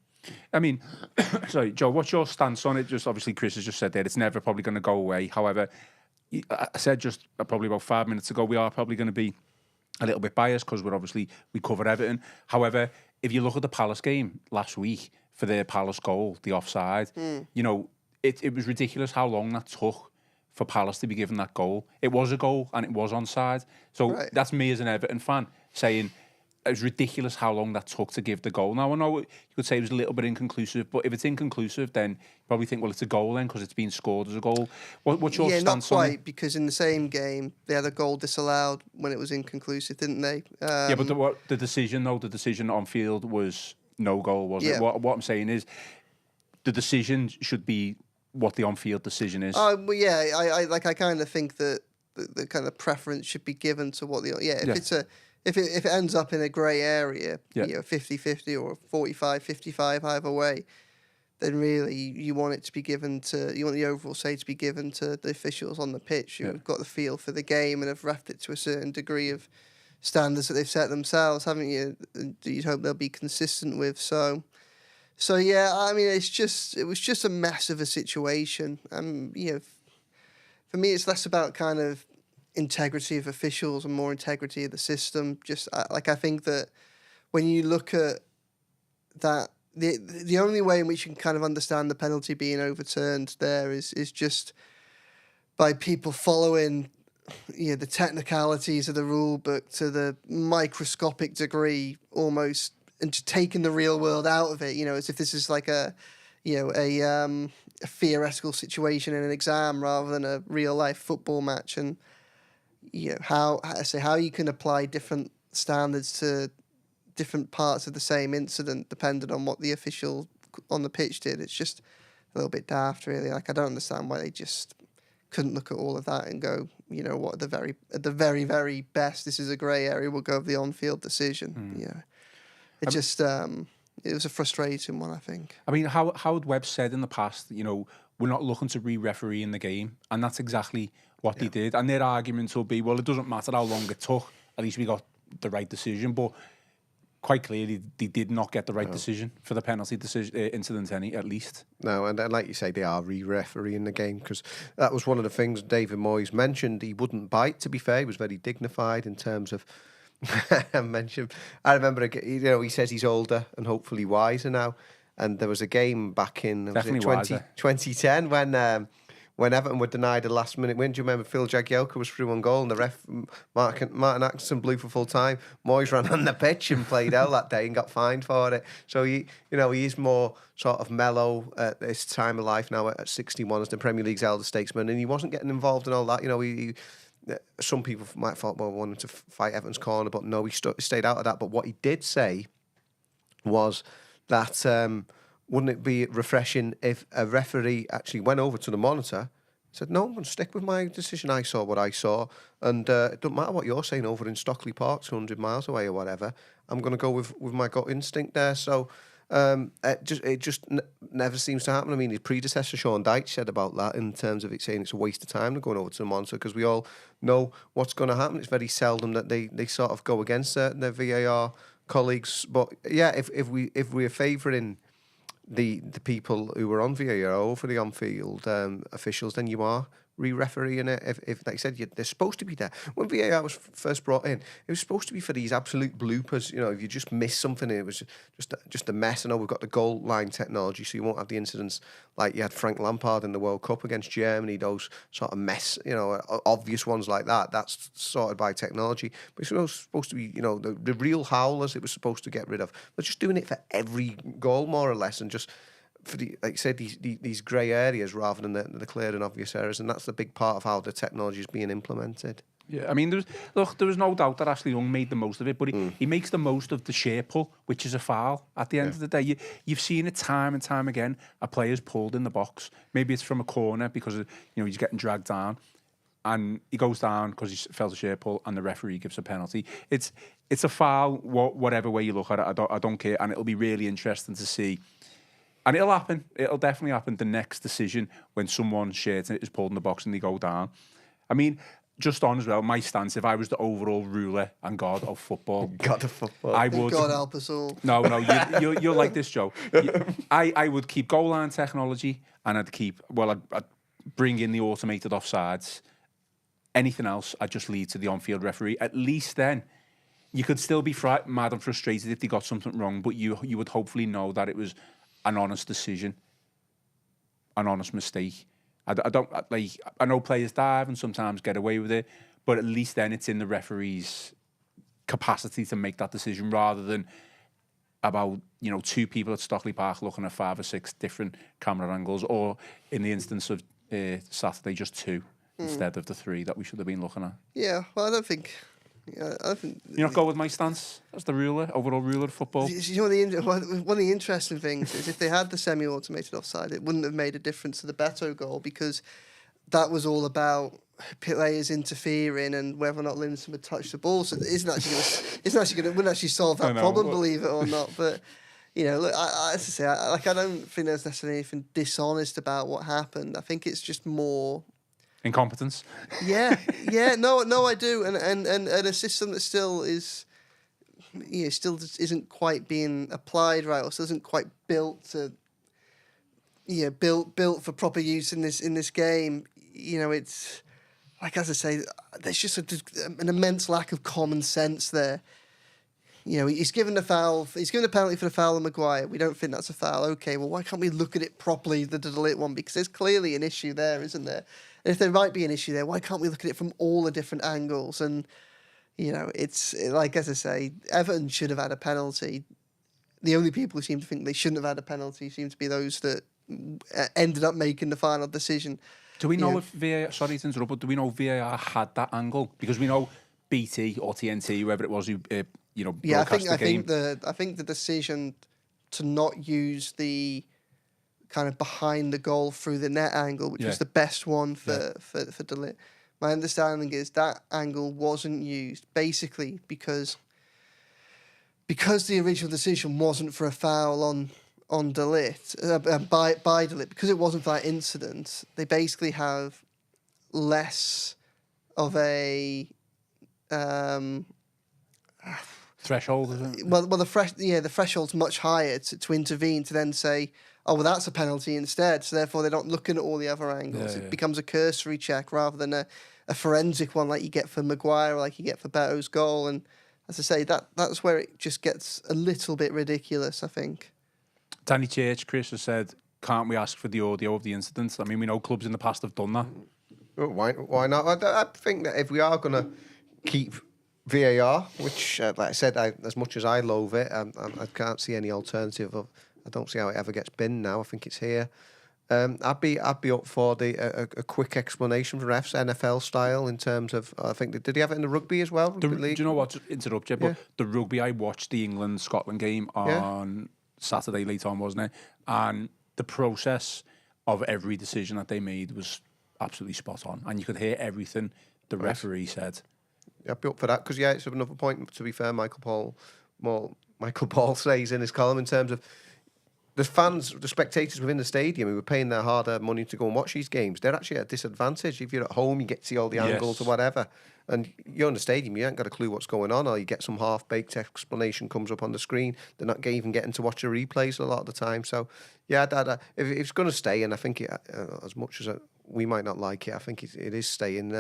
I mean, sorry, Joe, what's your stance on it? Just obviously Chris has just said that it's never probably going to go away. However, I said just probably about 5 minutes ago, we are probably going to be a little bit biased because we cover Everton. However, if you look at the Palace game last week for the Palace goal, the offside, it was ridiculous how long that took for Palace to be given that goal. It was a goal and it was onside. So that's me as an Everton fan saying it was ridiculous how long that took to give the goal. Now, I know you could say it was a little bit inconclusive, but if it's inconclusive, then you probably think, well, it's a goal then because it's been scored as a goal. What's your stance on it? Yeah, not quite, because in the same game, they had a goal disallowed when it was inconclusive, didn't they? Yeah, but the decision on field was no goal, wasn't it? What I'm saying is the decision should be what the on-field decision is. Well, yeah, I kind of think that the kind of preference should be given to what if it ends up in a grey area, 50-50 or 45-55 either way, then really you want it to be given to, you want the overall say to be given to the officials on the pitch who've got the feel for the game and have refed it to a certain degree of standards that they've set themselves, haven't you? You'd hope they'll be consistent with. So yeah, I mean, it was just a mess of a situation. For me, it's less about kind of integrity of officials and more integrity of the system. I think that when you look at that, the only way in which you can kind of understand the penalty being overturned there is just by people following the technicalities of the rule book to the microscopic degree almost, and just taking the real world out of it, as if this is like a theoretical situation in an exam rather than a real life football match. And how you can apply different standards to different parts of the same incident depending on what the official on the pitch did. It's just a little bit daft, really. Like, I don't understand why they just couldn't look at all of that and go, you know what, at the very, very best, this is a grey area, we'll go with the on-field decision. Yeah. It just, it was a frustrating one, I think. I mean, Howard Webb said in the past, you know, we're not looking to re-referee in the game, and that's exactly what they did. And their arguments will be, well, it doesn't matter how long it took, at least we got the right decision. But quite clearly, they did not get the right decision for the penalty incident, at least. No, and like you say, they are re-refereeing the game, because that was one of the things David Moyes mentioned. He wouldn't bite, to be fair. He was very dignified in terms of... I remember, you know, he says he's older and hopefully wiser now. And there was a game back in 2010 when Everton were denied a last-minute win. Do you remember Phil Jagielka was through on goal and the ref, Martin Atkinson, blew for full time? Moyes ran on the pitch and played hell that day and got fined for it. So, he is more sort of mellow at this time of life now at 61 as the Premier League's elder statesman, and he wasn't getting involved in all that. You know, some people might have thought, well, wanted to fight Everton's corner, but no, he stayed out of that. But what he did say was that wouldn't it be refreshing if a referee actually went over to the monitor, said, no, I'm going to stick with my decision. I saw what I saw, and it doesn't matter what you're saying over in Stockley Park, 200 miles away or whatever. I'm going to go with my gut instinct there. So it just never seems to happen. I mean, his predecessor Sean Dyche said about that in terms of it saying it's a waste of time to going over to the monitor, because we all know what's going to happen. It's very seldom that they sort of go against their VAR colleagues. But yeah, if we're favouring the people who were on VAR over the on-field officials, then you are re-refereeing it. If like I said, they're supposed to be there. When VAR was first brought in, it was supposed to be for these absolute bloopers. You know, if you just miss something, it was just a mess. I know we've got the goal line technology, so you won't have the incidents like you had Frank Lampard in the World Cup against Germany, those sort of mess, you know, obvious ones like that. That's sorted by technology. But it's supposed to be, you know, the real howlers it was supposed to get rid of. They're just doing it for every goal, more or less, and just for like you said, these grey areas rather than the clear and obvious areas, and that's the big part of how the technology is being implemented. Yeah, I mean, there was no doubt that Ashley Young made the most of it, but he makes the most of the sheer pull, which is a foul. At the end of the day, you've seen it time and time again. A player's pulled in the box. Maybe it's from a corner because he's getting dragged down, and he goes down because he felt a sheer pull, and the referee gives a penalty. It's a foul, whatever way you look at it. I don't care, and it'll be really interesting to see. And it'll happen. It'll definitely happen. The next decision when someone's shirt is pulled in the box and they go down. I mean, just on as well, my stance, if I was the overall ruler and god of football, I would. God help us all. No, you'll like this, Joe. I would keep goal line technology, and I'd bring in the automated offsides. Anything else, I'd just leave to the on-field referee. At least then, you could still be mad and frustrated if they got something wrong, but you would hopefully know that it was an honest decision, an honest mistake. I know players dive and sometimes get away with it, but at least then it's in the referee's capacity to make that decision, rather than about two people at Stockley Park looking at 5 or 6 different camera angles, or in the instance of Saturday, just 2 instead of the 3 that we should have been looking at. Yeah, well, I don't think. You not go with my stance as the overall ruler of football. One of the interesting things is if they had the semi-automated offside, it wouldn't have made a difference to the Beto goal, because that was all about players interfering and whether or not Linson would touch the ball. So it wouldn't actually solve that problem, believe it or not. But look, I don't think there's necessarily anything dishonest about what happened. I think it's just more incompetence. Yeah, no, I do, and a system that still is, still isn't quite being applied right, or still isn't quite built to, built for proper use in this game. It's like, as I say, there's just an immense lack of common sense there. He's given the foul. He's given a penalty for the foul on Maguire. We don't think that's a foul. Okay, well, why can't we look at it properly, the Delit one? Because there's clearly an issue there, isn't there? And if there might be an issue there, why can't we look at it from all the different angles? And, it's like, as I say, Everton should have had a penalty. The only people who seem to think they shouldn't have had a penalty seem to be those that ended up making the final decision. Do we know if VAR, sorry to interrupt, but do we know VAR had that angle? Because we know BT or TNT, whoever it was who, broadcast the game. I think the decision to not use the kind of behind the goal through the net angle, which was the best one for De Ligt. My understanding is that angle wasn't used basically because the original decision wasn't for a foul on De Ligt, by De Ligt, because it wasn't for that incident. They basically have less of a threshold, isn't it? Well, the threshold's much higher to intervene, to then say, oh, well, that's a penalty instead. So therefore, they're not looking at all the other angles. It becomes a cursory check rather than a forensic one like you get for Maguire or like you get for Beto's goal. And as I say, that's where it just gets a little bit ridiculous, I think. Danny Church, Chris, has said, can't we ask for the audio of the incident? I mean, we know clubs in the past have done that. Why not? I think that if we are going to keep VAR, which, like I said, as much as I loathe it, I can't see any alternative. I don't see how it ever gets binned now. I think it's here. I'd be up for a quick explanation for refs, NFL style, in terms of, I think, did he have it in the rugby as well? Do you know what? To interrupt you, but the rugby, I watched the England-Scotland game on Saturday late on, wasn't it? And the process of every decision that they made was absolutely spot on, and you could hear everything the referee said. I'd be up for that because it's another point. To be fair, Michael Paul says in his column in terms of the fans, the spectators within the stadium who were paying their hard-earned money to go and watch these games. They're actually at a disadvantage. If you're at home, you get to see all the angles or whatever, and you're in the stadium, you ain't got a clue what's going on, or you get some half-baked explanation comes up on the screen. They're not even getting to watch the replays a lot of the time. So, if it's going to stay, and I think as much as we might not like it, I think it is staying.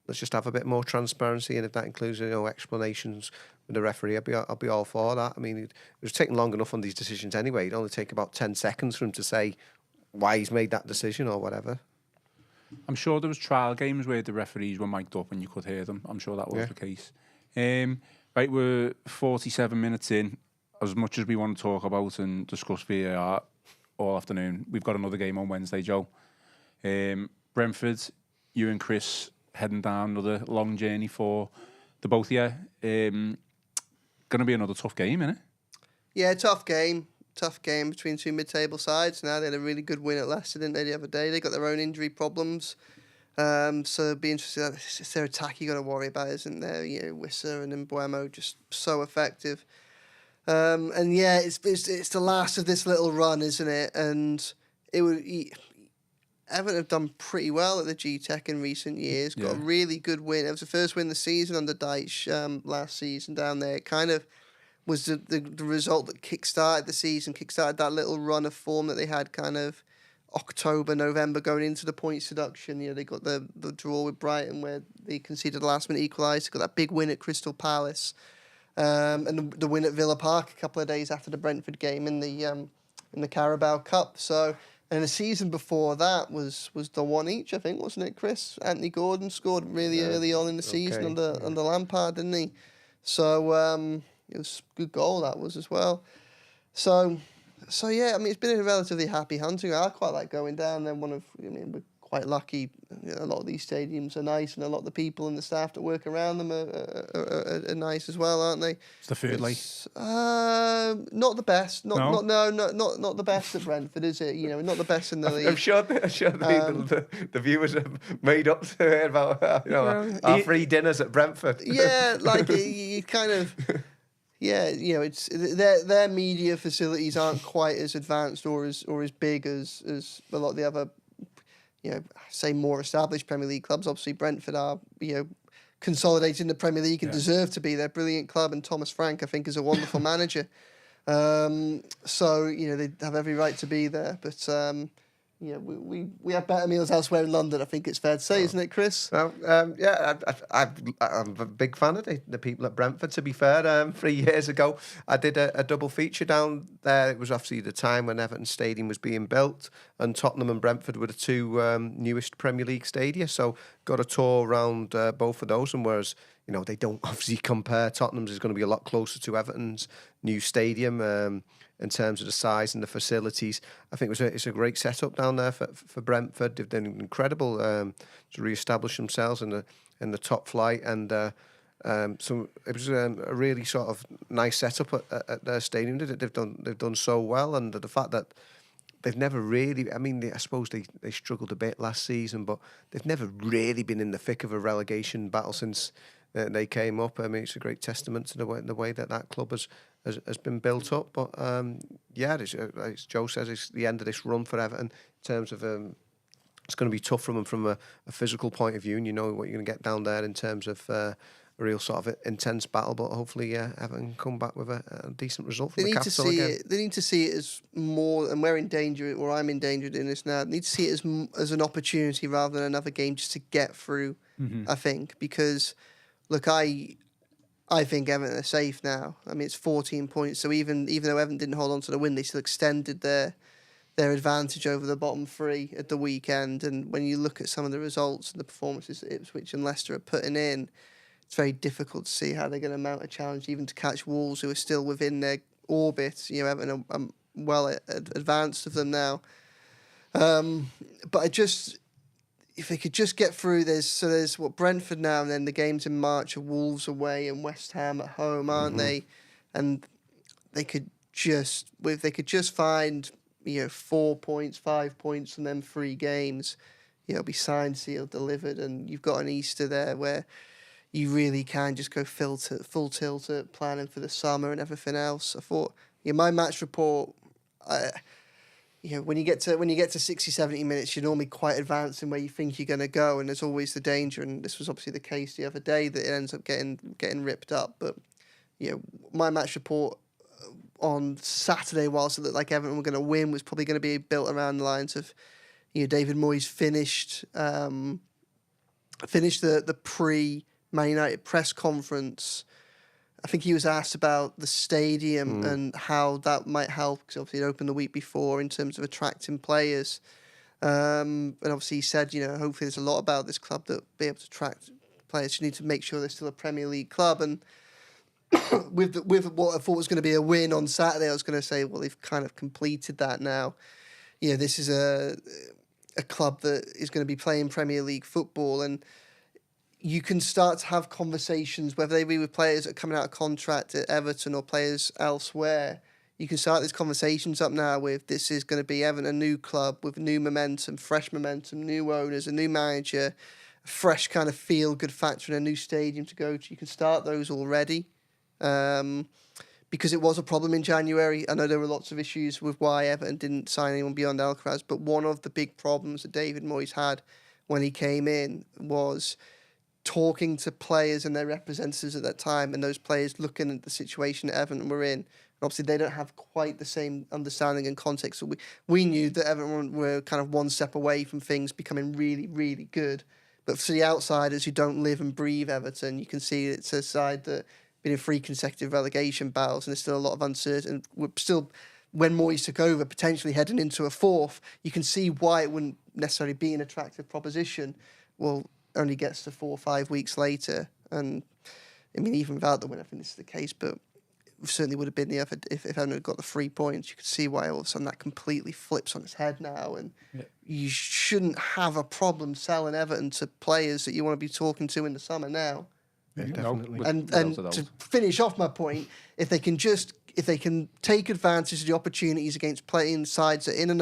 Let's just have a bit more transparency, and if that includes explanations with the referee, I'll be all for that. I mean, it was taking long enough on these decisions anyway. It'd only take about 10 seconds for him to say why he's made that decision or whatever. I'm sure there was trial games where the referees were mic'd up and you could hear them. I'm sure that was the case. Right, we're 47 minutes in. As much as we want to talk about and discuss VAR all afternoon, we've got another game on Wednesday, Joe. Brentford, you and Chris heading down another long journey for the both of you. Going to be another tough game, isn't it? Yeah, tough game. Tough game between two mid-table sides. Now they had a really good win at Leicester, didn't they, the other day? They got their own injury problems. So it'd be interesting. It's their attack you got to worry about, isn't there? Wissa and Mbuemo just so effective. And yeah, it's the last of this little run, isn't it? And Everton have done pretty well at the G-Tech in recent years. Got a really good win. It was the first win of the season under Deitch last season down there. It kind of was the result that kick-started the season, kick-started that little run of form that they had kind of October, November going into the points deduction. They got the draw with Brighton where they conceded the last-minute equaliser. Got that big win at Crystal Palace. And the win at Villa Park a couple of days after the Brentford game in the Carabao Cup. So... And the season before that was the one each, I think, wasn't it, Chris? Anthony Gordon scored really early on in the season under Lampard, didn't he? So it was a good goal, that was, as well. So yeah, I mean, it's been a relatively happy hunting. I quite like going down there. We're quite lucky. A lot of these stadiums are nice, and a lot of the people and the staff that work around them are nice as well, aren't they? It's the food like not the best. Not the best at Brentford, is it? Not the best in the league. I'm sure the viewers have made up to it about our free dinners at Brentford. Yeah, like you kind of. Yeah, it's their media facilities aren't quite as advanced or as big as a lot of the other, say more established Premier League clubs. Obviously, Brentford are, consolidating the Premier League and deserve to be. They're a brilliant club, and Thomas Frank, I think, is a wonderful manager. So, they have every right to be there. But, we have better meals elsewhere in London, I think it's fair to say, isn't it, Chris? I'm a big fan of the people at Brentford, to be fair. 3 years ago, I did a double feature down there. It was obviously the time when Everton Stadium was being built, and Tottenham and Brentford were the two newest Premier League stadia. So got a tour around both of those, and whereas they don't obviously compare. Tottenham's is going to be a lot closer to Everton's new stadium. in terms of the size and the facilities. I think it's a great setup down there for Brentford. They've done incredible to re-establish themselves in the top flight, and so it was a really sort of nice setup at their stadium. They've done so well, and the fact that they've never really, I mean, I suppose they struggled a bit last season, but they've never really been in the thick of a relegation battle since they came up. I mean, it's a great testament to the way that club has been built up. But as Joe says, it's the end of this run for Everton in terms of it's going to be tough for them from a physical point of view, and you know what you're going to get down there in terms of a real sort of intense battle. But hopefully, Everton come back with a decent result from the capital again. They need to see it as more, and we're in danger, or I'm endangered in this now. They need to see it as an opportunity rather than another game just to get through. I think because. Look, I think Everton are safe now. I mean, it's 14 points. So even though Everton didn't hold on to the win, they still extended their advantage over the bottom three at the weekend. And when you look at some of the results and the performances that Ipswich and Leicester are putting in, it's very difficult to see how they're going to mount a challenge even to catch Wolves, who are still within their orbit. You know, Everton are well advanced of them now. But if they could just get through, there's what, Brentford now, and then the games in March are Wolves away and West Ham at home, aren't they? And they could just, if they could just find 4 points, 5 points from them 3 games, it'll be signed, sealed, delivered, and you've got an Easter there where you really can just go full tilt at planning for the summer and everything else. I thought, my match report. When you get to 60, 70 minutes, you're normally quite advanced in where you think you're going to go, and there's always the danger. And this was obviously the case the other day that it ends up getting ripped up. But my match report on Saturday, whilst it looked like Everton were going to win, was probably going to be built around the lines of David Moyes finished the pre-Man United press conference. I think he was asked about the stadium and how that might help, because obviously it opened the week before in terms of attracting players. And obviously he said, hopefully there's a lot about this club that will be able to attract players. You need to make sure they're still a Premier League club. And with what I thought was going to be a win on Saturday, I was going to say, well, they've kind of completed that now. This is a club that is going to be playing Premier League football, and you can start to have conversations, whether they be with players that are coming out of contract at Everton or players elsewhere. You can start these conversations up now with, this is going to be Everton, a new club with new momentum, fresh momentum, new owners, a new manager, a fresh kind of feel-good factor in a new stadium to go to. You can start those already because it was a problem in January. I know there were lots of issues with why Everton didn't sign anyone beyond Alcaraz, but one of the big problems that David Moyes had when he came in was talking to players and their representatives at that time, and those players looking at the situation that Everton were in. And obviously, they don't have quite the same understanding and context. So we knew that Everton were kind of one step away from things becoming really, really good. But for the outsiders who don't live and breathe Everton, you can see it's a side that been in 3 consecutive relegation battles, and there's still a lot of uncertainty. We're still, when Moyes took over, potentially heading into a 4th. You can see why it wouldn't necessarily be an attractive proposition. Well, only gets to 4 or 5 weeks later, and I mean, even without the win, I think this is the case, but it certainly would have been the other if Everton had got the 3 points. You could see why all of a sudden that completely flips on its head now, and you shouldn't have a problem selling Everton to players that you want to be talking to in the summer now. Yeah, definitely. And to finish off my point, if they can take advantage of the opportunities against playing sides that are in and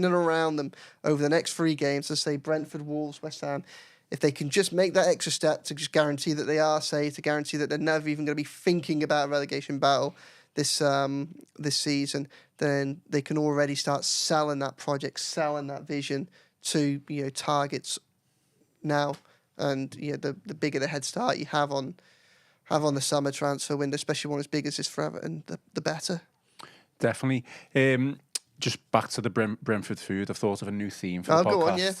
around them over the next 3 games, let's say Brentford, Wolves, West Ham. If they can just make that extra step to just guarantee that they are safe, to guarantee that they're never even going to be thinking about a relegation battle this season, then they can already start selling that project, selling that vision to targets now. And the bigger the head start you have on the summer transfer window, especially one as big as this for Everton, the better. Definitely. Just back to the Brentford food. I've thought of a new theme for the podcast. Go on, yeah.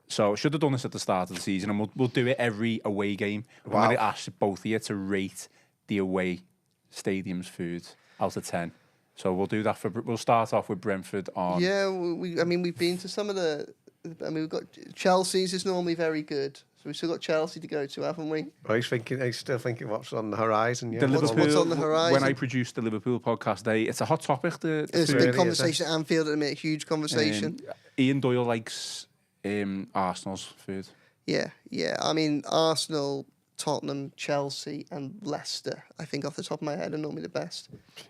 So should have done this at the start of the season, and we'll do it every away game. Wow. I'm going to ask both of you to rate the away stadium's food out of 10. So we'll do that we'll start off with Brentford on. Yeah, we've been to some of the. I mean, we've got Chelsea's is normally very good. So we've still got Chelsea to go to, haven't we? Oh, he's still thinking what's on the horizon. Yeah. The What's Liverpool, on the horizon? when I produced the Liverpool podcast, it's a hot topic. It's a really big is, conversation at Anfield at the minute, huge conversation. Ian Doyle likes Arsenal's food. Yeah. I mean, Arsenal, Tottenham, Chelsea, and Leicester, I think off the top of my head, are normally the best.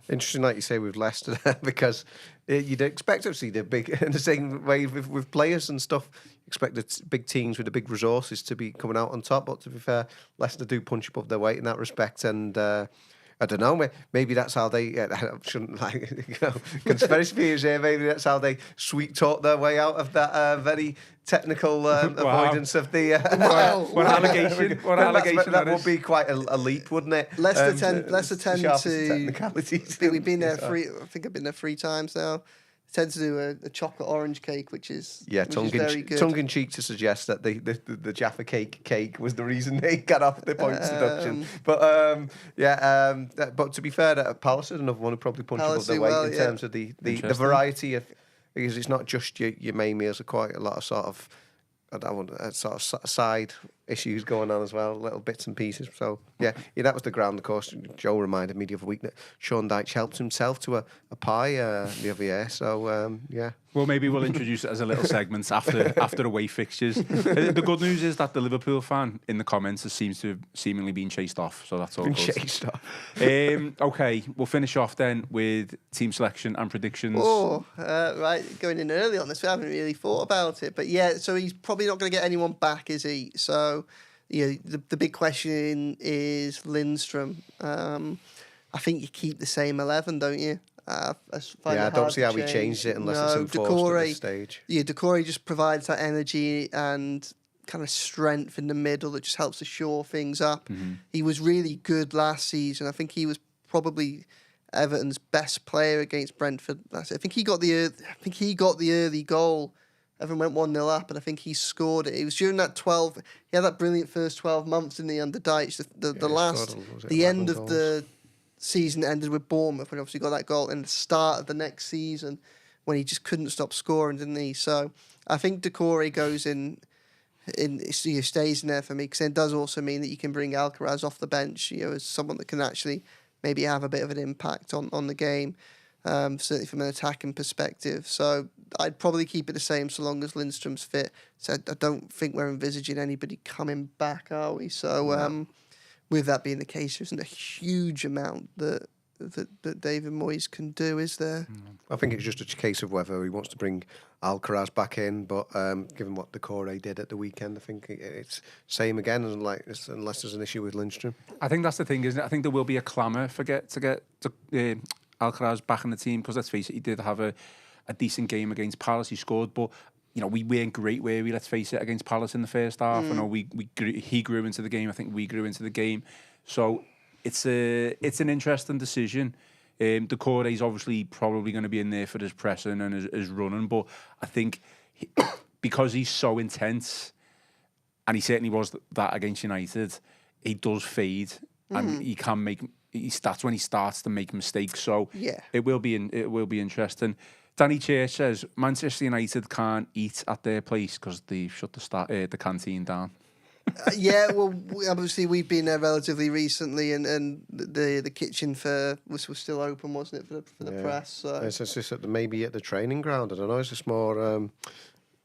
Interesting, like you say, with Leicester, because you'd expect to see the big, in the same way with players and stuff, expect the big teams with the big resources to be coming out on top. But to be fair, Leicester do punch above their weight in that respect, and I don't know, maybe that's how they, I shouldn't conspiracy theories here, maybe that's how they sweet talk their way out of that very technical avoidance of the... What allegation that would be quite a leap, wouldn't it? Leicester tend to... technicalities. I think we've been there I think I've been there 3 times now. Tend to do a chocolate orange cake, which is very good. Tongue in cheek to suggest that the Jaffa cake was the reason they got off the points deduction. But but to be fair, Palace is another one who probably punched above their weight in terms of the variety of, because it's not just your main meals, are quite a lot of sort of side issues going on as well, little bits and pieces. So yeah, that was the ground. Of course, Joe reminded me the other week that Sean Dyche helped himself to a pie the other year. So yeah. Well, maybe we'll introduce it as a little segment after away fixtures. The good news is that the Liverpool fan in the comments seems to have seemingly been chased off, so that's all good. Chased off. Okay, we'll finish off then with team selection and predictions. Right, going in early on this, we haven't really thought about it, but yeah, so he's probably not going to get anyone back, is he? So, the big question is Lindstrom. I think you keep the same 11, don't you? I don't see how we changed it unless it's enforced at this stage. Yeah, Decore just provides that energy and kind of strength in the middle that just helps to shore things up. Mm-hmm. He was really good last season. I think he was probably Everton's best player against Brentford. I think he got the early goal. Everyone went 1-0 up, and I think he scored it. It was during that 12. He had that brilliant first 12 months in the under Dyche. The end of the season ended with Bournemouth when he obviously got that goal, and the start of the next season when he just couldn't stop scoring, didn't he? So I think Decore goes in stays in there for me, because it does also mean that you can bring Alcaraz off the bench, as someone that can actually maybe have a bit of an impact on the game, certainly from an attacking perspective. So I'd probably keep it the same so long as Lindstrom's fit. So I don't think we're envisaging anybody coming back, are we? So with that being the case, there isn't a huge amount that David Moyes can do, is there? I think it's just a case of whether he wants to bring Alcaraz back in, but given what Decore did at the weekend, I think it's same again, unless there's an issue with Lindstrom. I think that's the thing, isn't it? I think there will be a clamour to get Alcaraz back in the team, because let's face it, he did have a decent game against Palace. He scored, but we weren't great, were we? Let's face it, against Palace in the first half. He grew into the game. I think we grew into the game. So it's an interesting decision. Decore is obviously probably going to be in there for his pressing and his running, but I think because he's so intense, and he certainly was that against United, he does fade, and that's when he starts to make mistakes. So it will be interesting. Danny Church says Manchester United can't eat at their place because they've shut the canteen down. Well, obviously we've been there relatively recently, and the kitchen was still open, wasn't it, for the press? So. It's just maybe at the training ground. I don't know. It's just more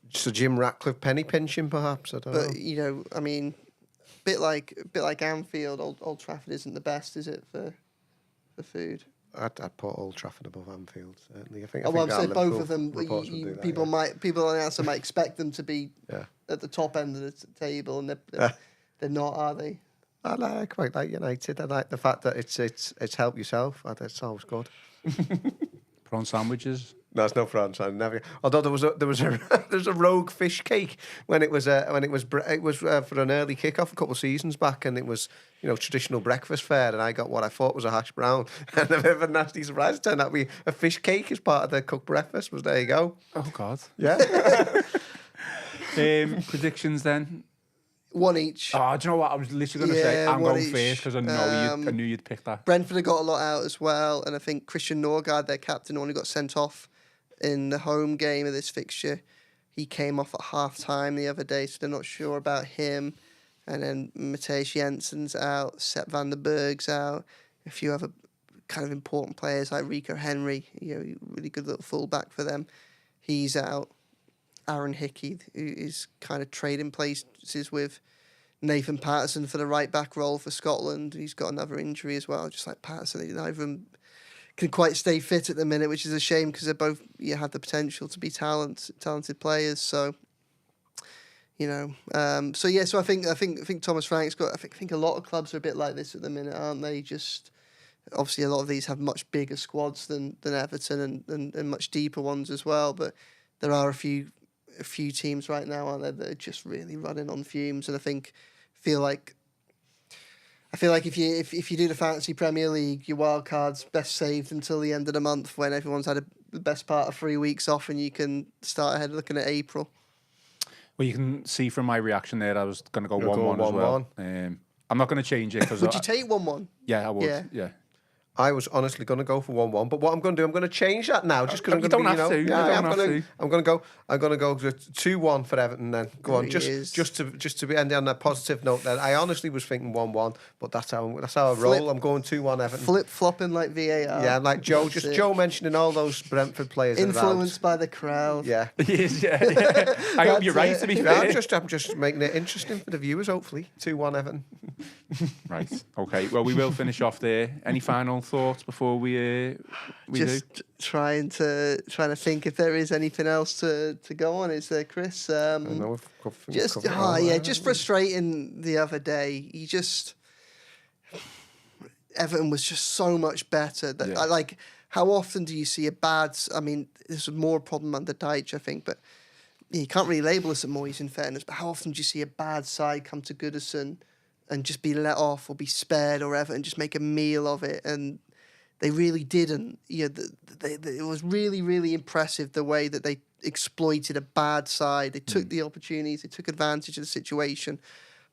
just a Jim Ratcliffe penny pinching, perhaps. I don't know. I mean, bit like Anfield, Old Trafford isn't the best, is it, for food? I'd put Old Trafford above Anfield, certainly. I think I'm saying both of them. People on the outside might expect them to be at the top end of the table, and they're not, are they? I quite like United. I like the fact that it's help yourself. That's always good. Prawn sandwiches. No, it's no France. I never. Although there was a rogue fish cake when it was for an early kickoff a couple of seasons back, and it was traditional breakfast fare, and I got what I thought was a hash brown, and a bit of a nasty surprise. It turned out to be a fish cake as part of the cooked breakfast. There you go. Oh God. Yeah. Predictions then. One each. Oh, do you know what? I was literally going to say I'm going first because I knew you'd pick that. Brentford have got a lot out as well, and I think Christian Norgard, their captain, only got sent off in the home game of this fixture. He came off at half-time the other day, so they're not sure about him. and then Matthijs Jensen's out, Sepp van der Berg's out, a few other kind of important players like Rico Henry, really good little fullback for them. He's out. Aaron Hickey, who is kind of trading places with Nathan Patterson for the right back role for Scotland. He's got another injury as well, just like Patterson. Neither of them can quite stay fit at the minute, which is a shame because they both have the potential to be talented players. So. So I think Thomas Frank's got. I think a lot of clubs are a bit like this at the minute, aren't they? Just obviously a lot of these have much bigger squads than Everton and much deeper ones as well. But there are a few teams right now, aren't there, that are just really running on fumes. And I feel like if you do the Fantasy Premier League, your wild card's best saved until the end of the month when everyone's had the best part of 3 weeks off and you can start ahead looking at April. Well, you can see from my reaction there, I was going to go 1-1 as well. I'm not going to change it. Would you take 1-1? Yeah, I would. Yeah. I was honestly going to go for 1-1, but what I'm going to do, I'm going to change that now, just because I'm going to be, I'm going to go 2-1 for Everton. Then go on, just to be ending on a positive note. Then I honestly was thinking 1-1, but that's how I roll. I'm going 2-1 Everton. Flip flopping like VAR. Yeah, like Joe, Joe mentioning all those Brentford players. Influenced by the crowd. Yeah, he is. Yeah. I hope you're right. To be fair, I'm just making it interesting for the viewers. Hopefully, 2-1 Everton. Right. Okay. Well, we will finish off there. Any final thoughts before we just do? trying to think if there is anything else to go on. Is there, Chris? Just frustrating the other day. Everton was just so much better. How often do you see a bad? I mean, this was more a problem under Dyche, I think, but you can't really label us at Moyes in fairness. But how often do you see a bad side come to Goodison and just be let off or be spared or Everton just make a meal of it? And they really didn't. It was really, really impressive the way that they exploited a bad side. They took the opportunities. They took advantage of the situation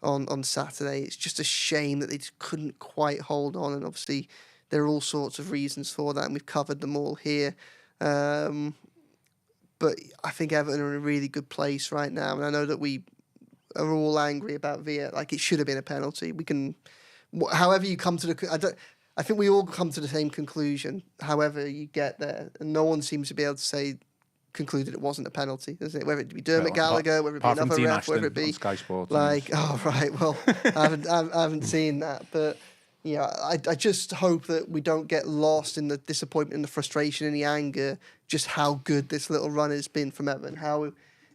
on Saturday. It's just a shame that they just couldn't quite hold on. And obviously, there are all sorts of reasons for that, and we've covered them all here. But I think Everton are in a really good place right now. And I know that we are all angry about VAR. Like, it should have been a penalty. We can... However you come to the... I think we all come to the same conclusion, however you get there. And no one seems to be able to concluded it wasn't a penalty, doesn't it? Whether it be Dermot Gallagher, whether it be another ref, whether it be... Sky Sports. Right, well, I haven't seen that. But, I just hope that we don't get lost in the disappointment and the frustration and the anger, just how good this little run has been from Everton, how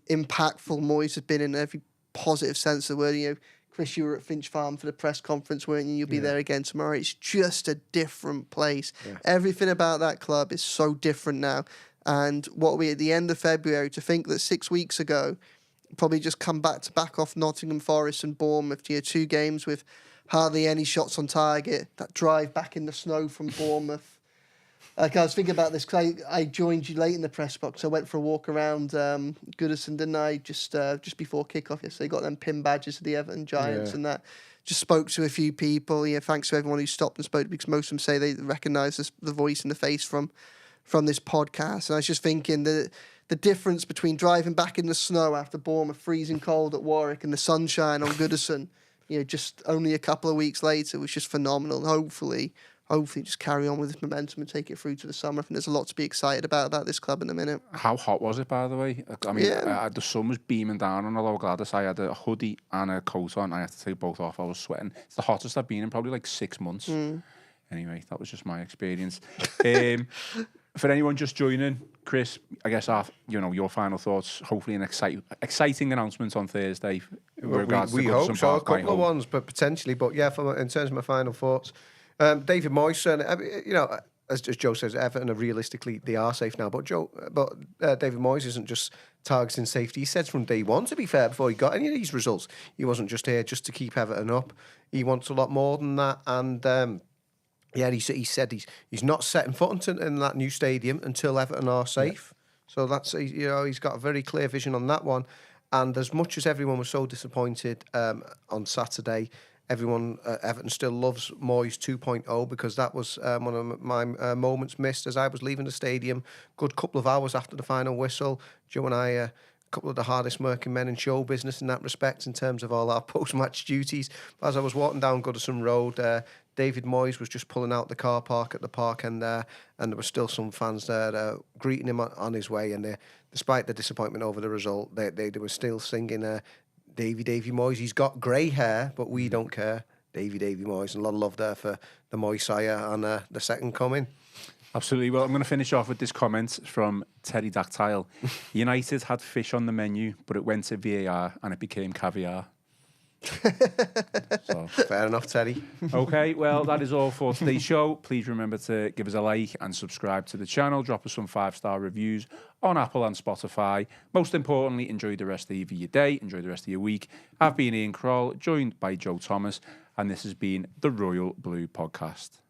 impactful Moyes has been in every positive sense of the word. Chris, you were at Finch Farm for the press conference, weren't you? You'll be there again tomorrow. It's just a different place. Yeah. Everything about that club is so different now. And what we at the end of February, to think that 6 weeks ago, probably just come back off Nottingham Forest and Bournemouth, 2 games with hardly any shots on target, that drive back in the snow from Bournemouth. I was thinking about this because I joined you late in the press box. I went for a walk around Goodison, didn't I? Just before kickoff yesterday. Got them pin badges of the Everton Giants and that. Just spoke to a few people. Thanks to everyone who stopped and spoke, because most of them say they recognise the voice and the face from this podcast. And I was just thinking the difference between driving back in the snow after Bournemouth, freezing cold at Warwick, and the sunshine on Goodison, just only a couple of weeks later, was just phenomenal. Hopefully just carry on with this momentum and take it through to the summer. I think there's a lot to be excited about this club in a minute. How hot was it, by the way? I mean, the sun was beaming down on Lower Gladys. I had a hoodie and a coat on. I had to take both off. I was sweating. It's the hottest I've been in probably like 6 months. Anyway, that was just my experience. For anyone just joining, Chris, I guess your final thoughts. Hopefully, an exciting announcement on Thursday. We hope so. A couple of ones, but potentially. But yeah, in terms of my final thoughts, David Moyes, as Joe says, Everton are realistically they are safe now. But David Moyes isn't just targeting safety. He said from day one, to be fair, before he got any of these results, he wasn't just here just to keep Everton up. He wants a lot more than that, and. He said he's not setting foot in that new stadium until Everton are safe. Yeah. So that's he's got a very clear vision on that one. And as much as everyone was so disappointed on Saturday, everyone Everton still loves Moyes 2.0 because that was one of my moments missed as I was leaving the stadium. Good couple of hours after the final whistle, Joe and I couple of the hardest working men in show business in that respect, in terms of all our post-match duties. As I was walking down Goodison Road, David Moyes was just pulling out the car park at the park end there, and there were still some fans there greeting him on his way. And despite the disappointment over the result, they were still singing, Davy Moyes, he's got grey hair, but we don't care. Davy Moyes, and a lot of love there for the Moyesire and the second coming. Absolutely. Well, I'm going to finish off with this comment from Terry Dactyle. United had fish on the menu, but it went to VAR and it became caviar. So. Fair enough, Terry. Okay, well, that is all for today's show. Please remember to give us a like and subscribe to the channel. Drop us some 5-star reviews on Apple and Spotify. Most importantly, enjoy the rest of your day. Enjoy the rest of your week. I've been Ian Croll, joined by Joe Thomas, and this has been the Royal Blue Podcast.